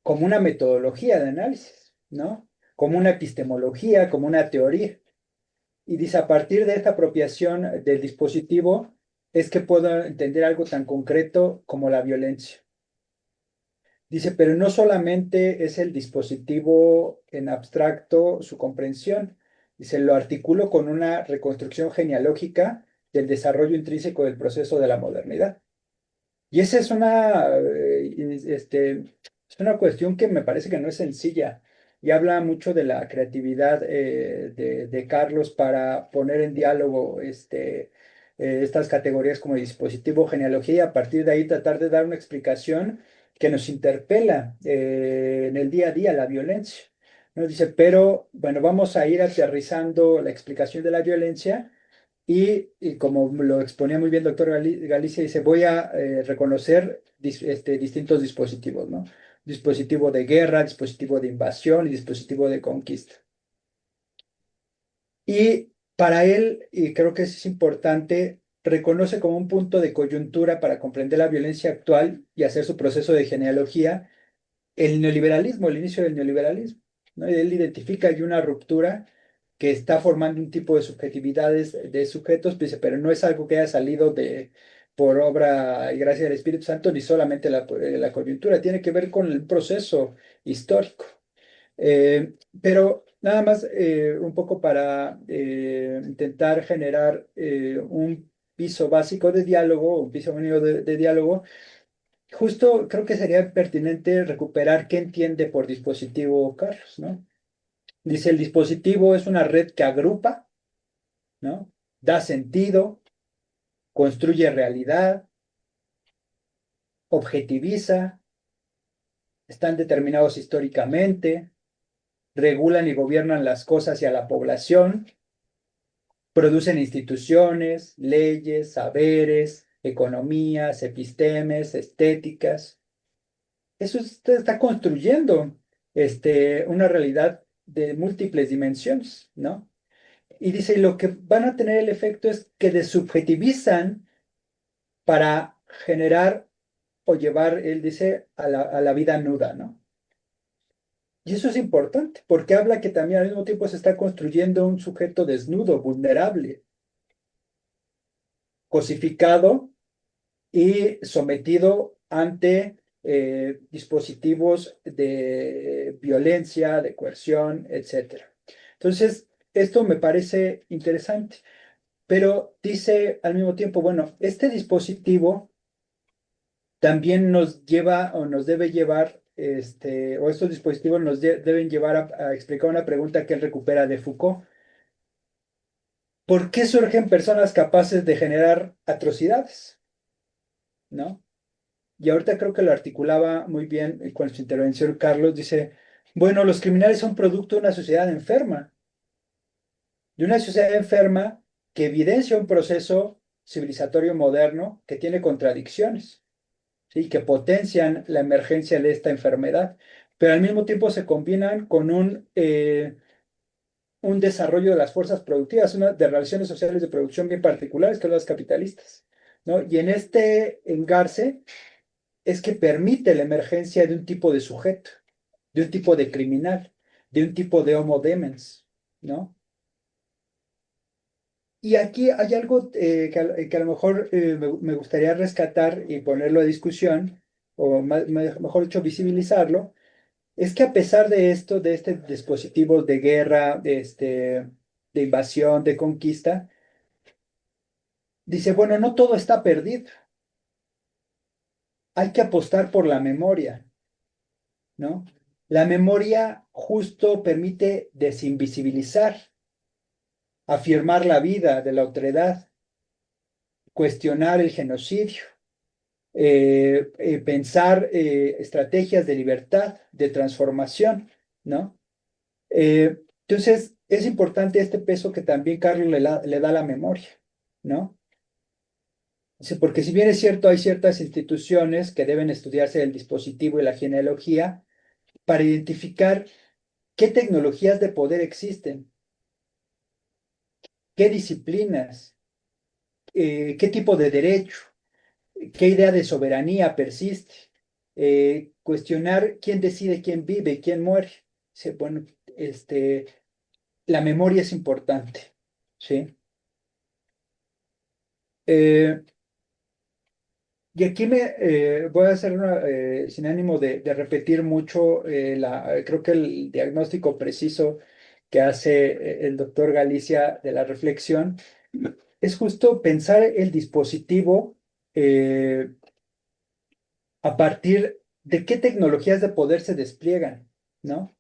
como una metodología de análisis, ¿no? Como una epistemología, como una teoría. Y dice, a partir de esta apropiación del dispositivo, es que puedo entender algo tan concreto como la violencia. Dice, pero no solamente es el dispositivo en abstracto su comprensión, dice, lo articulo con una reconstrucción genealógica del desarrollo intrínseco del proceso de la modernidad. Y esa es una cuestión que me parece que no es sencilla y habla mucho de la creatividad de Carlos para poner en diálogo estas categorías como dispositivo, genealogía y a partir de ahí tratar de dar una explicación que nos interpela en el día a día, la violencia. Nos dice, pero bueno, vamos a ir aterrizando la explicación de la violencia y como lo exponía muy bien el doctor Galicia, dice, voy a reconocer distintos dispositivos, ¿no? Dispositivo de guerra, dispositivo de invasión y dispositivo de conquista. Y para él, y creo que es importante, reconoce como un punto de coyuntura para comprender la violencia actual y hacer su proceso de genealogía el neoliberalismo, el inicio del neoliberalismo, ¿no? Y él identifica ahí una ruptura que está formando un tipo de subjetividades de sujetos, dice, pero no es algo que haya salido por obra y gracia del Espíritu Santo, ni solamente la coyuntura, tiene que ver con el proceso histórico. Pero nada más un poco para intentar generar un piso básico de diálogo, un piso mínimo de diálogo. Justo creo que sería pertinente recuperar qué entiende por dispositivo Carlos, ¿no? Dice, el dispositivo es una red que agrupa, ¿no? Da sentido, construye realidad, objetiviza, están determinados históricamente, regulan y gobiernan las cosas y a la población, producen instituciones, leyes, saberes, economías, epistemes, estéticas. Eso está construyendo una realidad de múltiples dimensiones, ¿no? Y dice, lo que van a tener el efecto es que desubjetivizan para generar o llevar, él dice, a la vida nuda, ¿no? Y eso es importante, porque habla que también al mismo tiempo se está construyendo un sujeto desnudo, vulnerable, cosificado y sometido ante dispositivos de violencia, de coerción, etcétera. Entonces, esto me parece interesante, pero dice al mismo tiempo, bueno, este dispositivo también nos lleva o nos debe llevar, o estos dispositivos nos deben llevar a explicar una pregunta que él recupera de Foucault. ¿Por qué surgen personas capaces de generar atrocidades? ¿No? Y ahorita creo que lo articulaba muy bien con su intervención Carlos, dice, bueno, los criminales son producto de una sociedad enferma, de una sociedad enferma que evidencia un proceso civilizatorio moderno que tiene contradicciones, ¿sí? Que potencian la emergencia de esta enfermedad, pero al mismo tiempo se combinan con un desarrollo de las fuerzas productivas, de relaciones sociales de producción bien particulares, que son las capitalistas, ¿no? Y en este engarce es que permite la emergencia de un tipo de sujeto, de un tipo de criminal, de un tipo de homo demens, ¿no? Y aquí hay algo que a lo mejor me gustaría rescatar y ponerlo a discusión, o mejor dicho, visibilizarlo, es que a pesar de esto, de este dispositivo de guerra, de invasión, de conquista, dice, bueno, no todo está perdido, hay que apostar por la memoria, ¿no? La memoria justo permite desinvisibilizar, afirmar la vida de la otredad, cuestionar el genocidio, pensar estrategias de libertad, de transformación, ¿no? Entonces, es importante este peso que también Carlos le da a la memoria, ¿no? Dice, porque si bien es cierto, hay ciertas instituciones que deben estudiarse el dispositivo y la genealogía para identificar qué tecnologías de poder existen, qué disciplinas, qué tipo de derecho, qué idea de soberanía persiste, cuestionar quién decide quién vive y quién muere. Dice, bueno, la memoria es importante, ¿sí? Eh, y aquí voy a hacer sin ánimo de repetir mucho, creo que el diagnóstico preciso que hace el doctor Galicia de la reflexión es justo pensar el dispositivo eh, a partir de qué tecnologías de poder se despliegan, ¿no?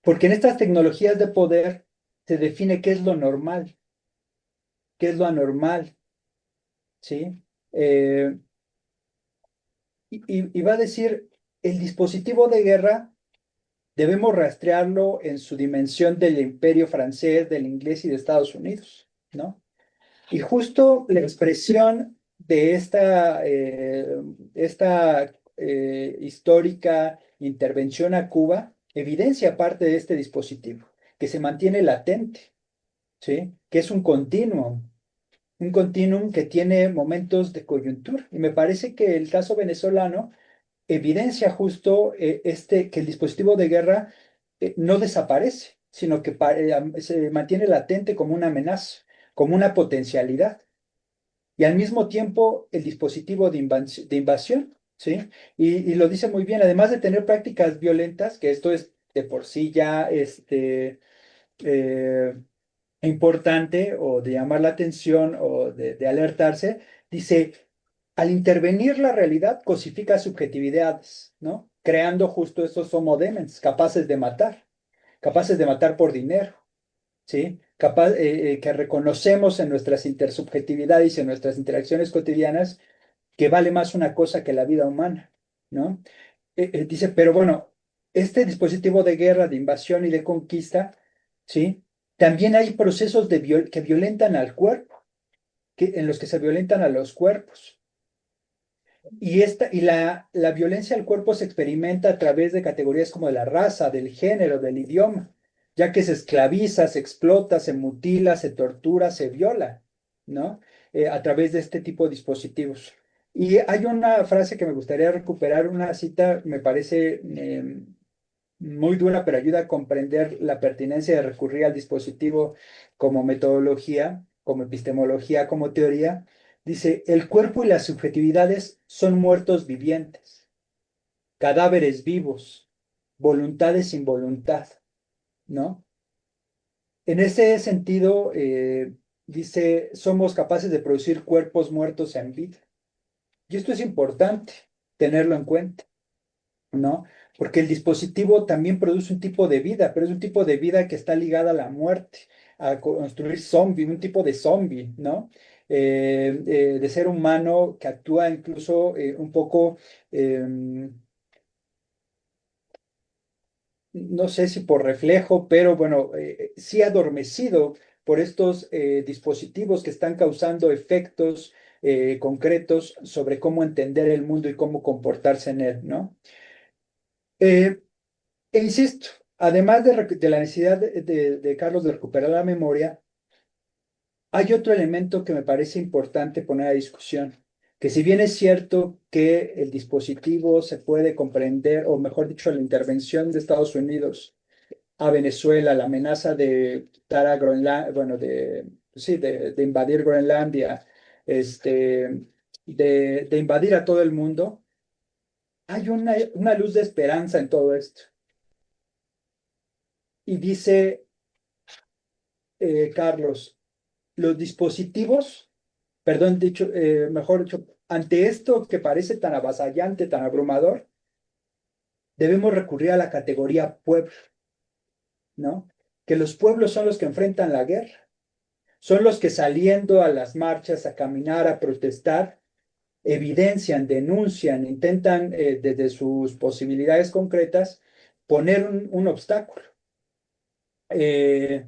Porque en estas tecnologías de poder se define qué es lo normal, qué es lo anormal, ¿sí? Eh, y va a decir, el dispositivo de guerra debemos rastrearlo en su dimensión del imperio francés, del inglés y de Estados Unidos, ¿no? Y justo la expresión de esta histórica intervención a Cuba evidencia parte de este dispositivo, que se mantiene latente, ¿sí? Que es un continuum que tiene momentos de coyuntura. Y me parece que el caso venezolano evidencia justo que el dispositivo de guerra no desaparece, sino que se mantiene latente como una amenaza, como una potencialidad. Y al mismo tiempo el dispositivo de invasión, ¿sí? Y lo dice muy bien, además de tener prácticas violentas, que esto es de por sí ya eh, importante o de llamar la atención o de alertarse, dice, al intervenir la realidad cosifica subjetividades, ¿no? Creando justo estos homo demens, capaces de matar por dinero, ¿sí? Que reconocemos en nuestras intersubjetividades y en nuestras interacciones cotidianas que vale más una cosa que la vida humana, ¿no? Dice, pero bueno, este dispositivo de guerra, de invasión y de conquista, ¿sí? También hay procesos que violentan al cuerpo, en los que se violentan a los cuerpos. Y la violencia al cuerpo se experimenta a través de categorías como de la raza, del género, del idioma, ya que se esclaviza, se explota, se mutila, se tortura, se viola, ¿no? A través de este tipo de dispositivos. Y hay una frase que me gustaría recuperar, una cita, me parece muy dura, pero ayuda a comprender la pertinencia de recurrir al dispositivo como metodología, como epistemología, como teoría. Dice, el cuerpo y las subjetividades son muertos vivientes, cadáveres vivos, voluntades sin voluntad, ¿no? En ese sentido, dice, somos capaces de producir cuerpos muertos en vida. Y esto es importante tenerlo en cuenta, ¿no? Porque el dispositivo también produce un tipo de vida, pero es un tipo de vida que está ligada a la muerte, a construir zombie, un tipo de zombie, ¿no? De ser humano que actúa incluso un poco, no sé si por reflejo, pero bueno, sí adormecido por estos dispositivos que están causando efectos concretos sobre cómo entender el mundo y cómo comportarse en él, ¿no? Eh, E insisto, además de la necesidad de Carlos de recuperar la memoria, hay otro elemento que me parece importante poner a discusión, que si bien es cierto que el dispositivo se puede comprender, o mejor dicho, la intervención de Estados Unidos a Venezuela, la amenaza de quitar a Groenlandia, bueno, sí, de invadir Groenlandia, de invadir a todo el mundo, hay una luz de esperanza en todo esto. Y dice Carlos, los dispositivos, perdón, dicho, mejor dicho, ante esto que parece tan avasallante, tan abrumador, debemos recurrir a la categoría pueblo, ¿no? Que los pueblos son los que enfrentan la guerra, son los que saliendo a las marchas, a caminar, a protestar, evidencian, denuncian, intentan desde sus posibilidades concretas poner un obstáculo. Eh,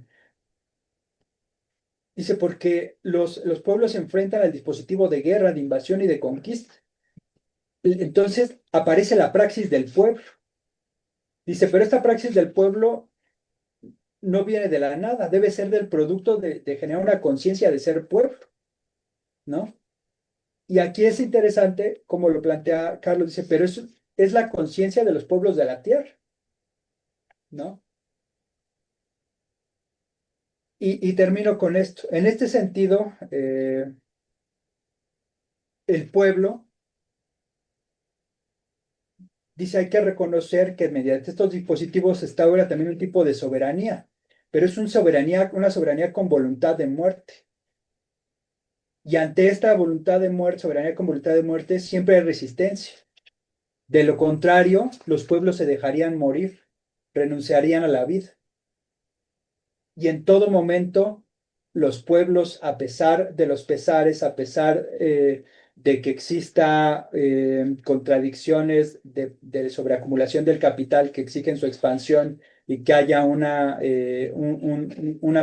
Dice, porque los pueblos se enfrentan al dispositivo de guerra, de invasión y de conquista. Entonces aparece la praxis del pueblo. Dice, pero esta praxis del pueblo no viene de la nada, debe ser del producto de generar una conciencia de ser pueblo, ¿no? Y aquí es interesante, como lo plantea Carlos, dice, pero eso es la conciencia de los pueblos de la tierra, ¿no? Y termino con esto. En este sentido, el pueblo dice, hay que reconocer que mediante estos dispositivos se instaura también un tipo de soberanía, pero es una soberanía con voluntad de muerte. Y ante esta voluntad de muerte, soberanía con voluntad de muerte, siempre hay resistencia. De lo contrario, los pueblos se dejarían morir, renunciarían a la vida. Y en todo momento, los pueblos, a pesar de los pesares, a pesar de que exista contradicciones de sobreacumulación del capital que exigen su expansión y que haya una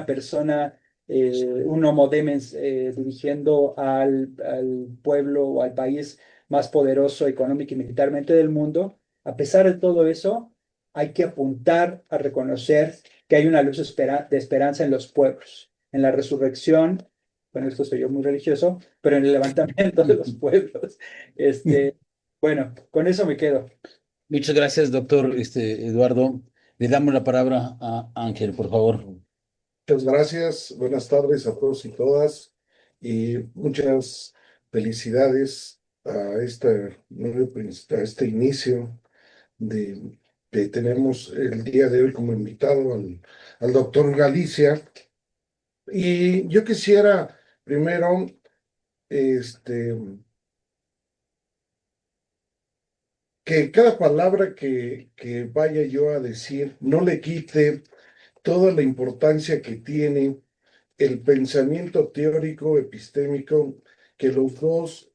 persona, un homo demens dirigiendo al pueblo o al país más poderoso económico y militarmente del mundo, a pesar de todo eso, hay que apuntar a reconocer que hay una luz de esperanza en los pueblos, en la resurrección, bueno, esto soy yo muy religioso, pero en el levantamiento de los pueblos. Bueno, con eso me quedo. Muchas gracias, doctor Eduardo. Le damos la palabra a Ángel, por favor. Muchas gracias, buenas tardes a todos y todas y muchas felicidades a a este inicio de que tenemos el día de hoy como invitado al doctor Galicia. Y yo quisiera primero, este, que cada palabra que vaya yo a decir no le quite toda la importancia que tiene el pensamiento teórico epistémico que los dos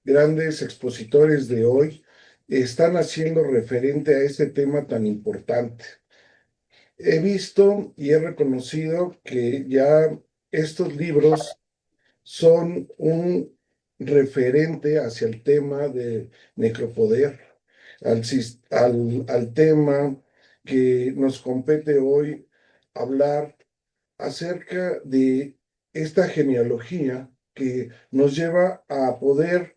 grandes expositores de hoy están haciendo referente a este tema tan importante. He visto y he reconocido que ya estos libros son un referente hacia el tema de necropoder, al tema que nos compete hoy hablar acerca de esta genealogía que nos lleva a poder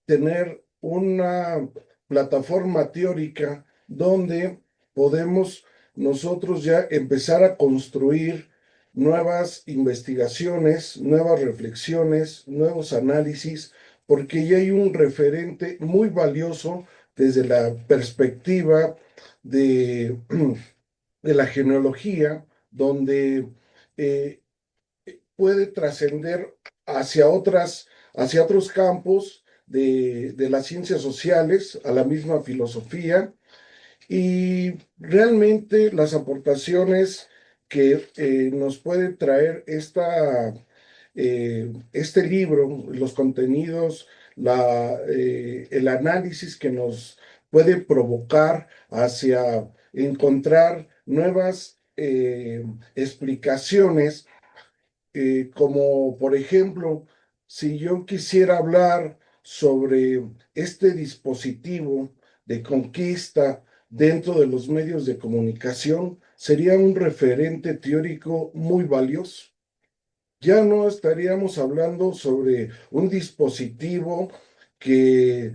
tener una plataforma teórica donde podemos nosotros ya empezar a construir nuevas investigaciones, nuevas reflexiones, nuevos análisis, porque ya hay un referente muy valioso desde la perspectiva de, de la genealogía, donde eh, puede trascender hacia otros campos de las ciencias sociales, a la misma filosofía, y realmente las aportaciones que nos puede traer este libro, los contenidos, el análisis que nos puede provocar hacia encontrar nuevas explicaciones, como por ejemplo, si yo quisiera hablar sobre este dispositivo de conquista dentro de los medios de comunicación, sería un referente teórico muy valioso. Ya no estaríamos hablando sobre un dispositivo que,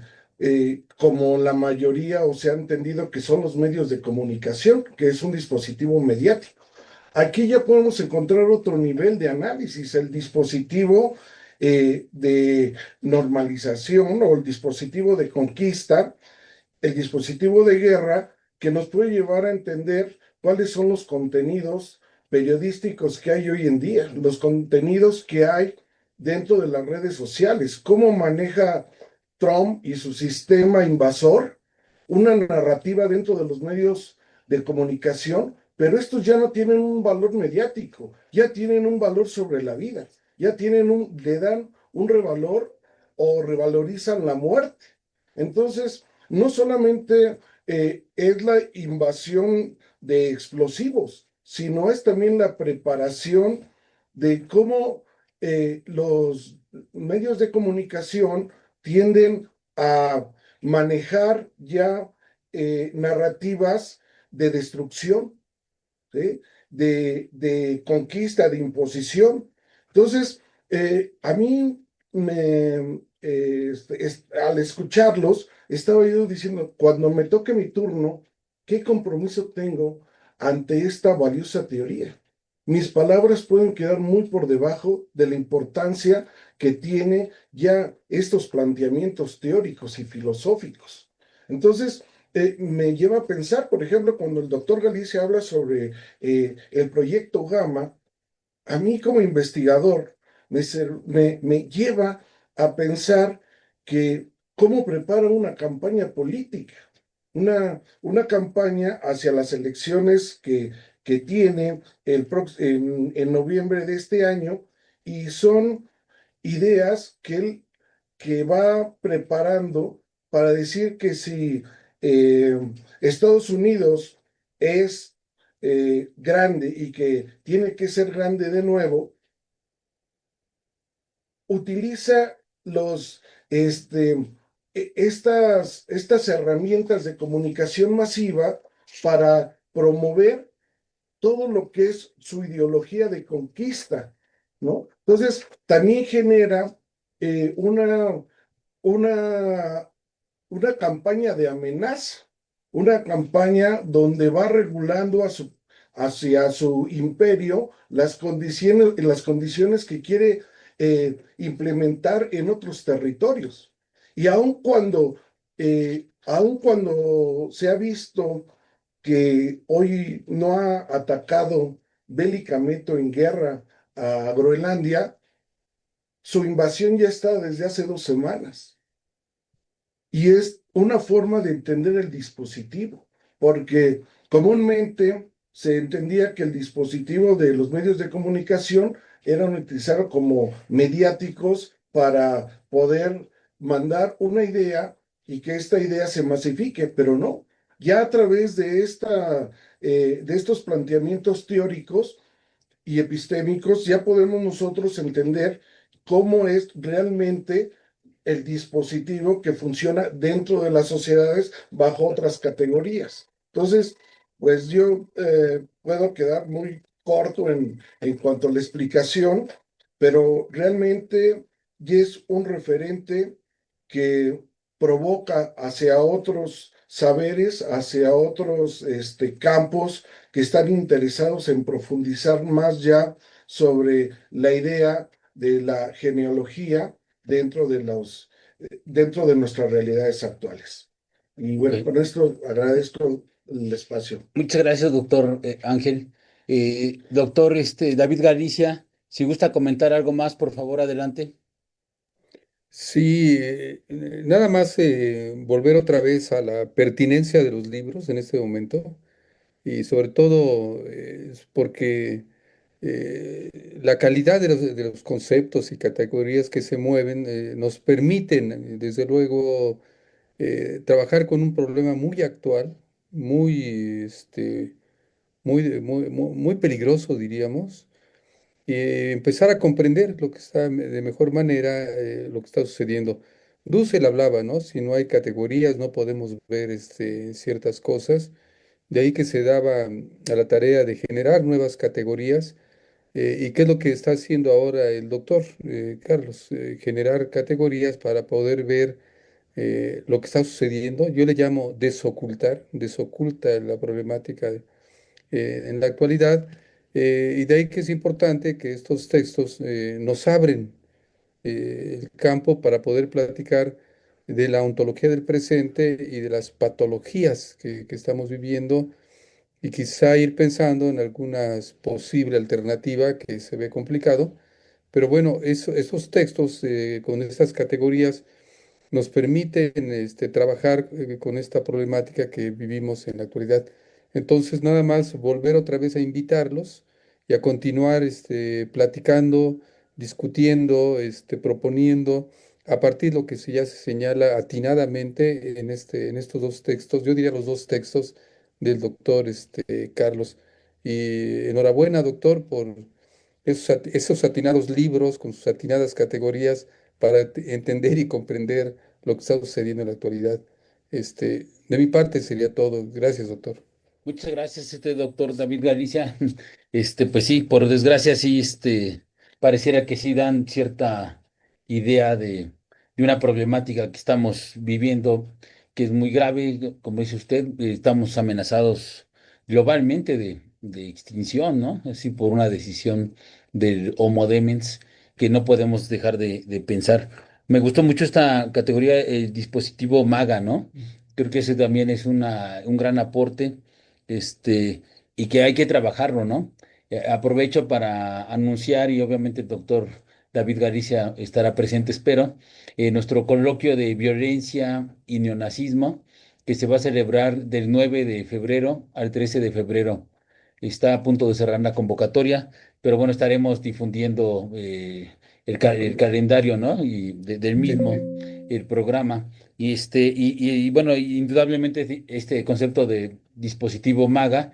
como la mayoría o se ha entendido que son los medios de comunicación, que es un dispositivo mediático. Aquí ya podemos encontrar otro nivel de análisis, el dispositivo de normalización o el dispositivo de conquista, el dispositivo de guerra, que nos puede llevar a entender cuáles son los contenidos periodísticos que hay hoy en día, los contenidos que hay dentro de las redes sociales, cómo maneja Trump y su sistema invasor una narrativa dentro de los medios de comunicación, pero estos ya no tienen un valor mediático, ya tienen un valor sobre la vida, le dan un revalor o revalorizan la muerte. Entonces, no solamente es la invasión de explosivos, sino es también la preparación de cómo los medios de comunicación tienden a manejar ya narrativas de destrucción, ¿sí? De conquista, de imposición. Entonces, a mí al escucharlos, estaba yo diciendo, cuando me toque mi turno, ¿qué compromiso tengo ante esta valiosa teoría? Mis palabras pueden quedar muy por debajo de la importancia que tiene ya estos planteamientos teóricos y filosóficos. Entonces, me lleva a pensar, por ejemplo, cuando el doctor Galicia habla sobre el proyecto Gamma, a mí como investigador me lleva a pensar que cómo prepara una campaña política, una campaña hacia las elecciones que tiene en noviembre de este año, y son ideas que va preparando para decir que si eh, Estados Unidos es grande y que tiene que ser grande de nuevo, utiliza estas herramientas de comunicación masiva para promover todo lo que es su ideología de conquista, ¿no? Entonces, también genera eh, una, una, una campaña de amenaza, una campaña donde va regulando hacia su imperio las condiciones que quiere implementar en otros territorios. Y aun cuando se ha visto que hoy no ha atacado bélicamente en guerra a Groenlandia, su invasión ya está desde hace 2 semanas. Y es una forma de entender el dispositivo, porque comúnmente se entendía que el dispositivo de los medios de comunicación eran utilizados como mediáticos para poder mandar una idea y que esta idea se masifique, pero no. Ya a través de estos planteamientos teóricos y epistémicos, ya podemos nosotros entender cómo es realmente el dispositivo que funciona dentro de las sociedades bajo otras categorías. Entonces, pues yo puedo quedar muy corto en cuanto a la explicación, pero realmente y es un referente que provoca hacia otros saberes, hacia otros campos que están interesados en profundizar más ya sobre la idea de la genealogía dentro dentro de nuestras realidades actuales. Y bueno, Ok. con esto agradezco el espacio. Muchas gracias, doctor Ángel. Doctor David Galicia, si gusta comentar algo más, por favor, adelante. Sí, nada más volver otra vez a la pertinencia de los libros en este momento y sobre todo es porque la calidad de los conceptos y categorías que se mueven nos permiten, desde luego, trabajar con un problema muy actual, muy, muy peligroso, diríamos, y empezar a comprender lo que está de mejor manera, lo que está sucediendo. Dussel hablaba, ¿no? Si no hay categorías, no podemos ver ciertas cosas. De ahí que se daba a la tarea de generar nuevas categorías. ¿Y qué es lo que está haciendo ahora el doctor Carlos? Generar categorías para poder ver lo que está sucediendo. Yo le llamo desocultar, desoculta la problemática en la actualidad. Y de ahí que es importante que estos textos nos abren el campo para poder platicar de la ontología del presente y de las patologías que estamos viviendo y quizá ir pensando en alguna posible alternativa que se ve complicado. Pero bueno, esos textos con estas categorías nos permiten trabajar con esta problemática que vivimos en la actualidad. Entonces, nada más volver otra vez a invitarlos y a continuar platicando, discutiendo, proponiendo, a partir de lo que ya se señala atinadamente en estos dos textos, yo diría los dos textos del doctor Carlos. Y enhorabuena, doctor, por esos atinados libros con sus atinadas categorías para entender y comprender lo que está sucediendo en la actualidad. De mi parte sería todo. Gracias, doctor. Muchas gracias, doctor David Galicia. Pues sí, por desgracia, sí, pareciera que sí dan cierta idea de una problemática que estamos viviendo, que es muy grave, como dice usted, estamos amenazados globalmente de extinción, ¿no? Así por una decisión del Homo Demens que no podemos dejar de pensar. Me gustó mucho esta categoría, el dispositivo MAGA, ¿no? Creo que ese también es un gran aporte este, y que hay que trabajarlo, ¿no? Aprovecho para anunciar, y obviamente el doctor David Galicia estará presente, espero, nuestro coloquio de violencia y neonazismo, que se va a celebrar del 9 de febrero al 13 de febrero. Está a punto de cerrar la convocatoria, pero bueno, estaremos difundiendo el calendario, ¿no? Y del mismo, el programa. Y bueno, indudablemente este concepto de dispositivo MAGA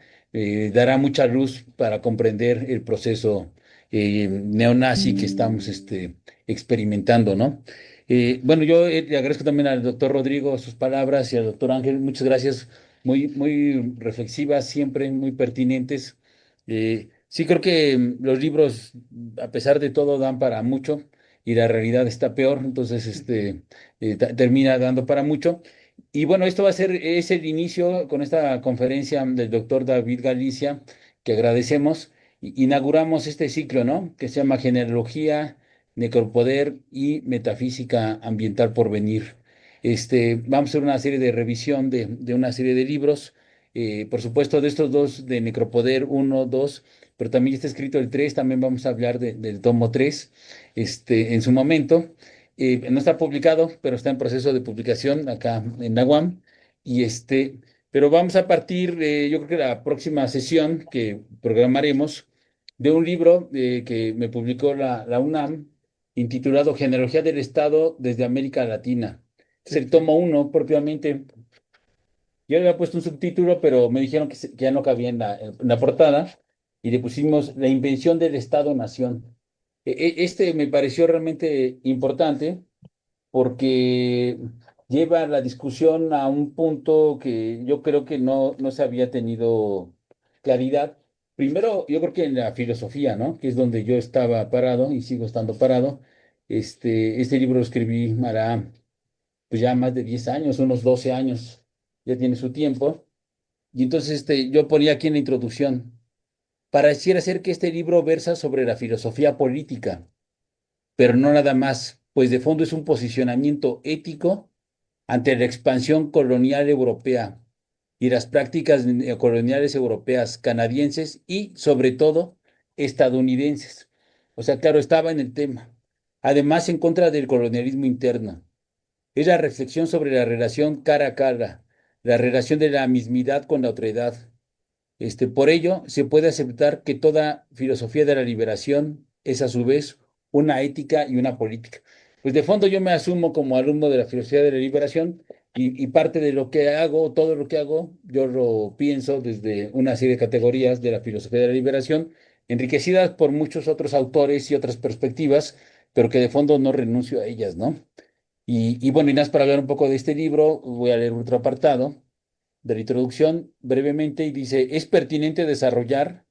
dará mucha luz para comprender el proceso neonazi que estamos experimentando, ¿no? Bueno, yo le agradezco también al doctor Rodrigo sus palabras y al doctor Ángel, muchas gracias, muy reflexivas, siempre muy pertinentes. Sí, creo que los libros, a pesar de todo, dan para mucho y la realidad está peor, entonces termina dando para mucho. Y bueno, esto va a ser, es el inicio con esta conferencia del doctor David Galicia, que agradecemos. Inauguramos este ciclo, ¿no? Que se llama Genealogía, Necropoder y Metafísica Ambiental por Venir. Vamos a hacer una serie de revisión de una serie de libros, por supuesto de estos dos, de Necropoder uno 2, pero también está escrito el 3, también vamos a hablar del tomo 3 en su momento. No está publicado, pero está en proceso de publicación acá en la UAM. Y pero vamos a partir, yo creo que la próxima sesión que programaremos de un libro que me publicó la UNAM, intitulado Genealogía del Estado desde América Latina. Es Sí, el tomo uno propiamente. Yo le había puesto un subtítulo, pero me dijeron que ya no cabía en la portada y le pusimos La invención del Estado-Nación. Este me pareció realmente importante porque lleva la discusión a un punto que yo creo que no se había tenido claridad. Primero, yo creo que en la filosofía, ¿no? Que es donde yo estaba parado y sigo estando parado. Este libro lo escribí hará pues ya más de 10 años, unos 12 años, ya tiene su tiempo. Y entonces yo ponía aquí en la introducción, pareciera ser que este libro versa sobre la filosofía política, pero no nada más, pues de fondo es un posicionamiento ético ante la expansión colonial europea y las prácticas coloniales europeas, canadienses y sobre todo estadounidenses. O sea, claro, estaba en el tema. Además, en contra del colonialismo interno. Es la reflexión sobre la relación cara a cara, la relación de la mismidad con la otredad. Por ello, se puede aceptar que toda filosofía de la liberación es a su vez una ética y una política. Pues de fondo yo me asumo como alumno de la filosofía de la liberación y parte de lo que hago, todo lo que hago, yo lo pienso desde una serie de categorías de la filosofía de la liberación, enriquecidas por muchos otros autores y otras perspectivas, pero que de fondo no renuncio a ellas, ¿no? Y bueno, y nada más para hablar un poco de este libro, voy a leer otro apartado de la introducción brevemente y dice, es pertinente desarrollar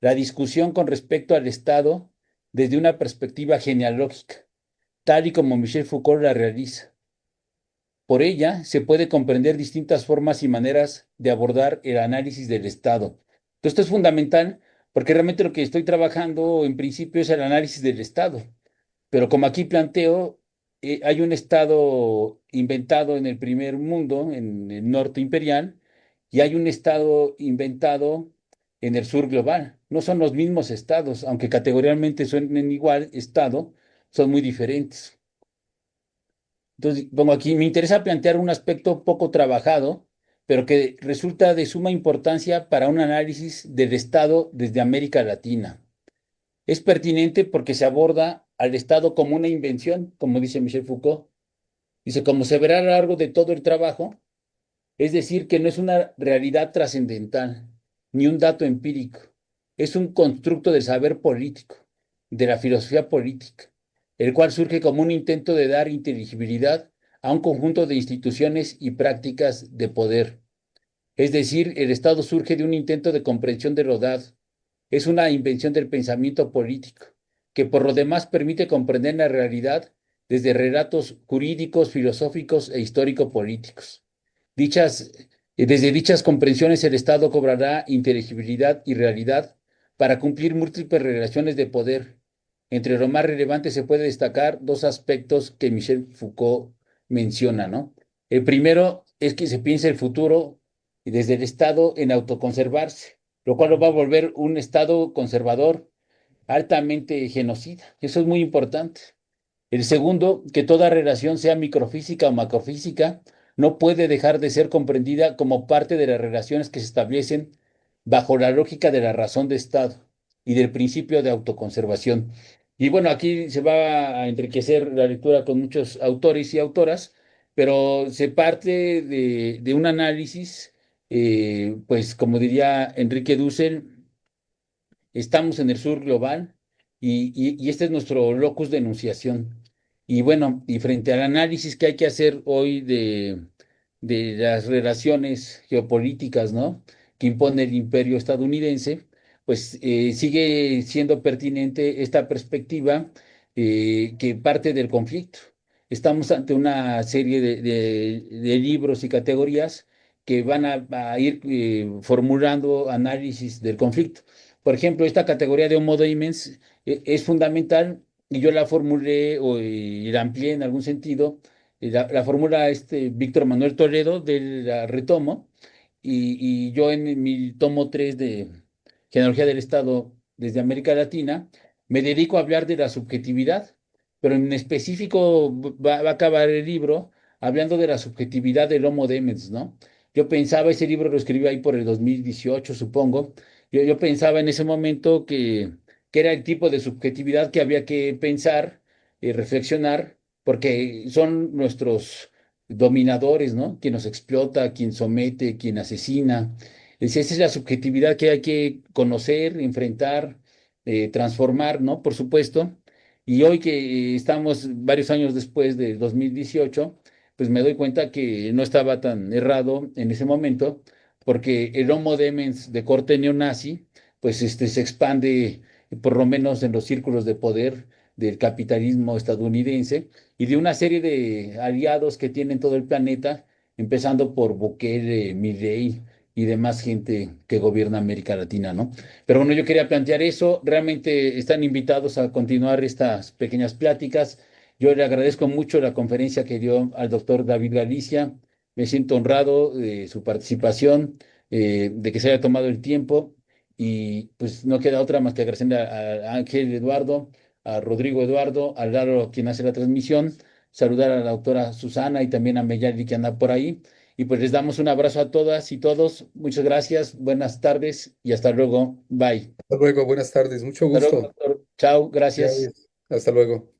la discusión con respecto al Estado desde una perspectiva genealógica, tal y como Michel Foucault la realiza. Por ella se puede comprender distintas formas y maneras de abordar el análisis del Estado. Entonces, esto es fundamental porque realmente lo que estoy trabajando en principio es el análisis del Estado. Pero como aquí planteo, hay un estado inventado en el primer mundo, en el norte imperial, y hay un estado inventado en el sur global. No son los mismos estados, aunque categorialmente suenen igual, estado, son muy diferentes. Entonces, pongo aquí, me interesa plantear un aspecto poco trabajado, pero que resulta de suma importancia para un análisis del estado desde América Latina. Es pertinente porque se aborda al Estado como una invención, como dice Michel Foucault. Dice, como se verá a lo largo de todo el trabajo, es decir, que no es una realidad trascendental, ni un dato empírico. Es un constructo del saber político, de la filosofía política, el cual surge como un intento de dar inteligibilidad a un conjunto de instituciones y prácticas de poder. Es decir, el Estado surge de un intento de comprensión de lo dado, es una invención del pensamiento político, que por lo demás permite comprender la realidad desde relatos jurídicos, filosóficos e histórico-políticos. Dichas, desde dichas comprensiones el Estado cobrará inteligibilidad y realidad para cumplir múltiples relaciones de poder. Entre lo más relevante se puede destacar dos aspectos que Michel Foucault menciona, ¿no? El primero es que se piensa el futuro desde el Estado en autoconservarse, lo cual lo va a volver un Estado conservador, altamente genocida. Eso es muy importante. El segundo, que toda relación, sea microfísica o macrofísica, no puede dejar de ser comprendida como parte de las relaciones que se establecen bajo la lógica de la razón de Estado y del principio de autoconservación. Y bueno, aquí se va a enriquecer la lectura con muchos autores y autoras, pero se parte de un análisis, pues como diría Enrique Dussel, estamos en el sur global y este es nuestro locus de enunciación. Y bueno, y frente al análisis que hay que hacer hoy de las relaciones geopolíticas, ¿no? Que impone el imperio estadounidense, pues sigue siendo pertinente esta perspectiva que parte del conflicto. Estamos ante una serie de libros y categorías que van a ir formulando análisis del conflicto. Por ejemplo, esta categoría de Homo Deimens es fundamental y yo la formulé y la amplié en algún sentido. La formula Víctor Manuel Toledo, la retomo, y yo en mi tomo 3 de Genealogía del Estado desde América Latina me dedico a hablar de la subjetividad, pero en específico va a acabar el libro hablando de la subjetividad del Homo Deimens, ¿no? Yo pensaba, ese libro lo escribí ahí por el 2018, supongo. Yo pensaba en ese momento que era el tipo de subjetividad que había que pensar y reflexionar, porque son nuestros dominadores, ¿no? Quien nos explota, quien somete, quien asesina. Esa es la subjetividad que hay que conocer, enfrentar, transformar, ¿no? Por supuesto. Y hoy que estamos varios años después de 2018, pues me doy cuenta que no estaba tan errado en ese momento porque el Homo Demens de corte neonazi, pues se expande por lo menos en los círculos de poder del capitalismo estadounidense y de una serie de aliados que tienen todo el planeta, empezando por Bukele, Milei y demás gente que gobierna América Latina, ¿no? Pero bueno, yo quería plantear eso. Realmente están invitados a continuar estas pequeñas pláticas. Yo le agradezco mucho la conferencia que dio al doctor David Galicia. Me siento honrado de su participación, de que se haya tomado el tiempo y pues no queda otra más que agradecerle a Ángel Eduardo, a Rodrigo Eduardo, a Laro, quien hace la transmisión, saludar a la doctora Susana y también a Meyali que anda por ahí. Y pues les damos un abrazo a todas y todos. Muchas gracias, buenas tardes y hasta luego. Bye. Hasta luego, buenas tardes, mucho Hasta luego, gusto. doctor. Chao, Ya gracias. ves. Hasta luego.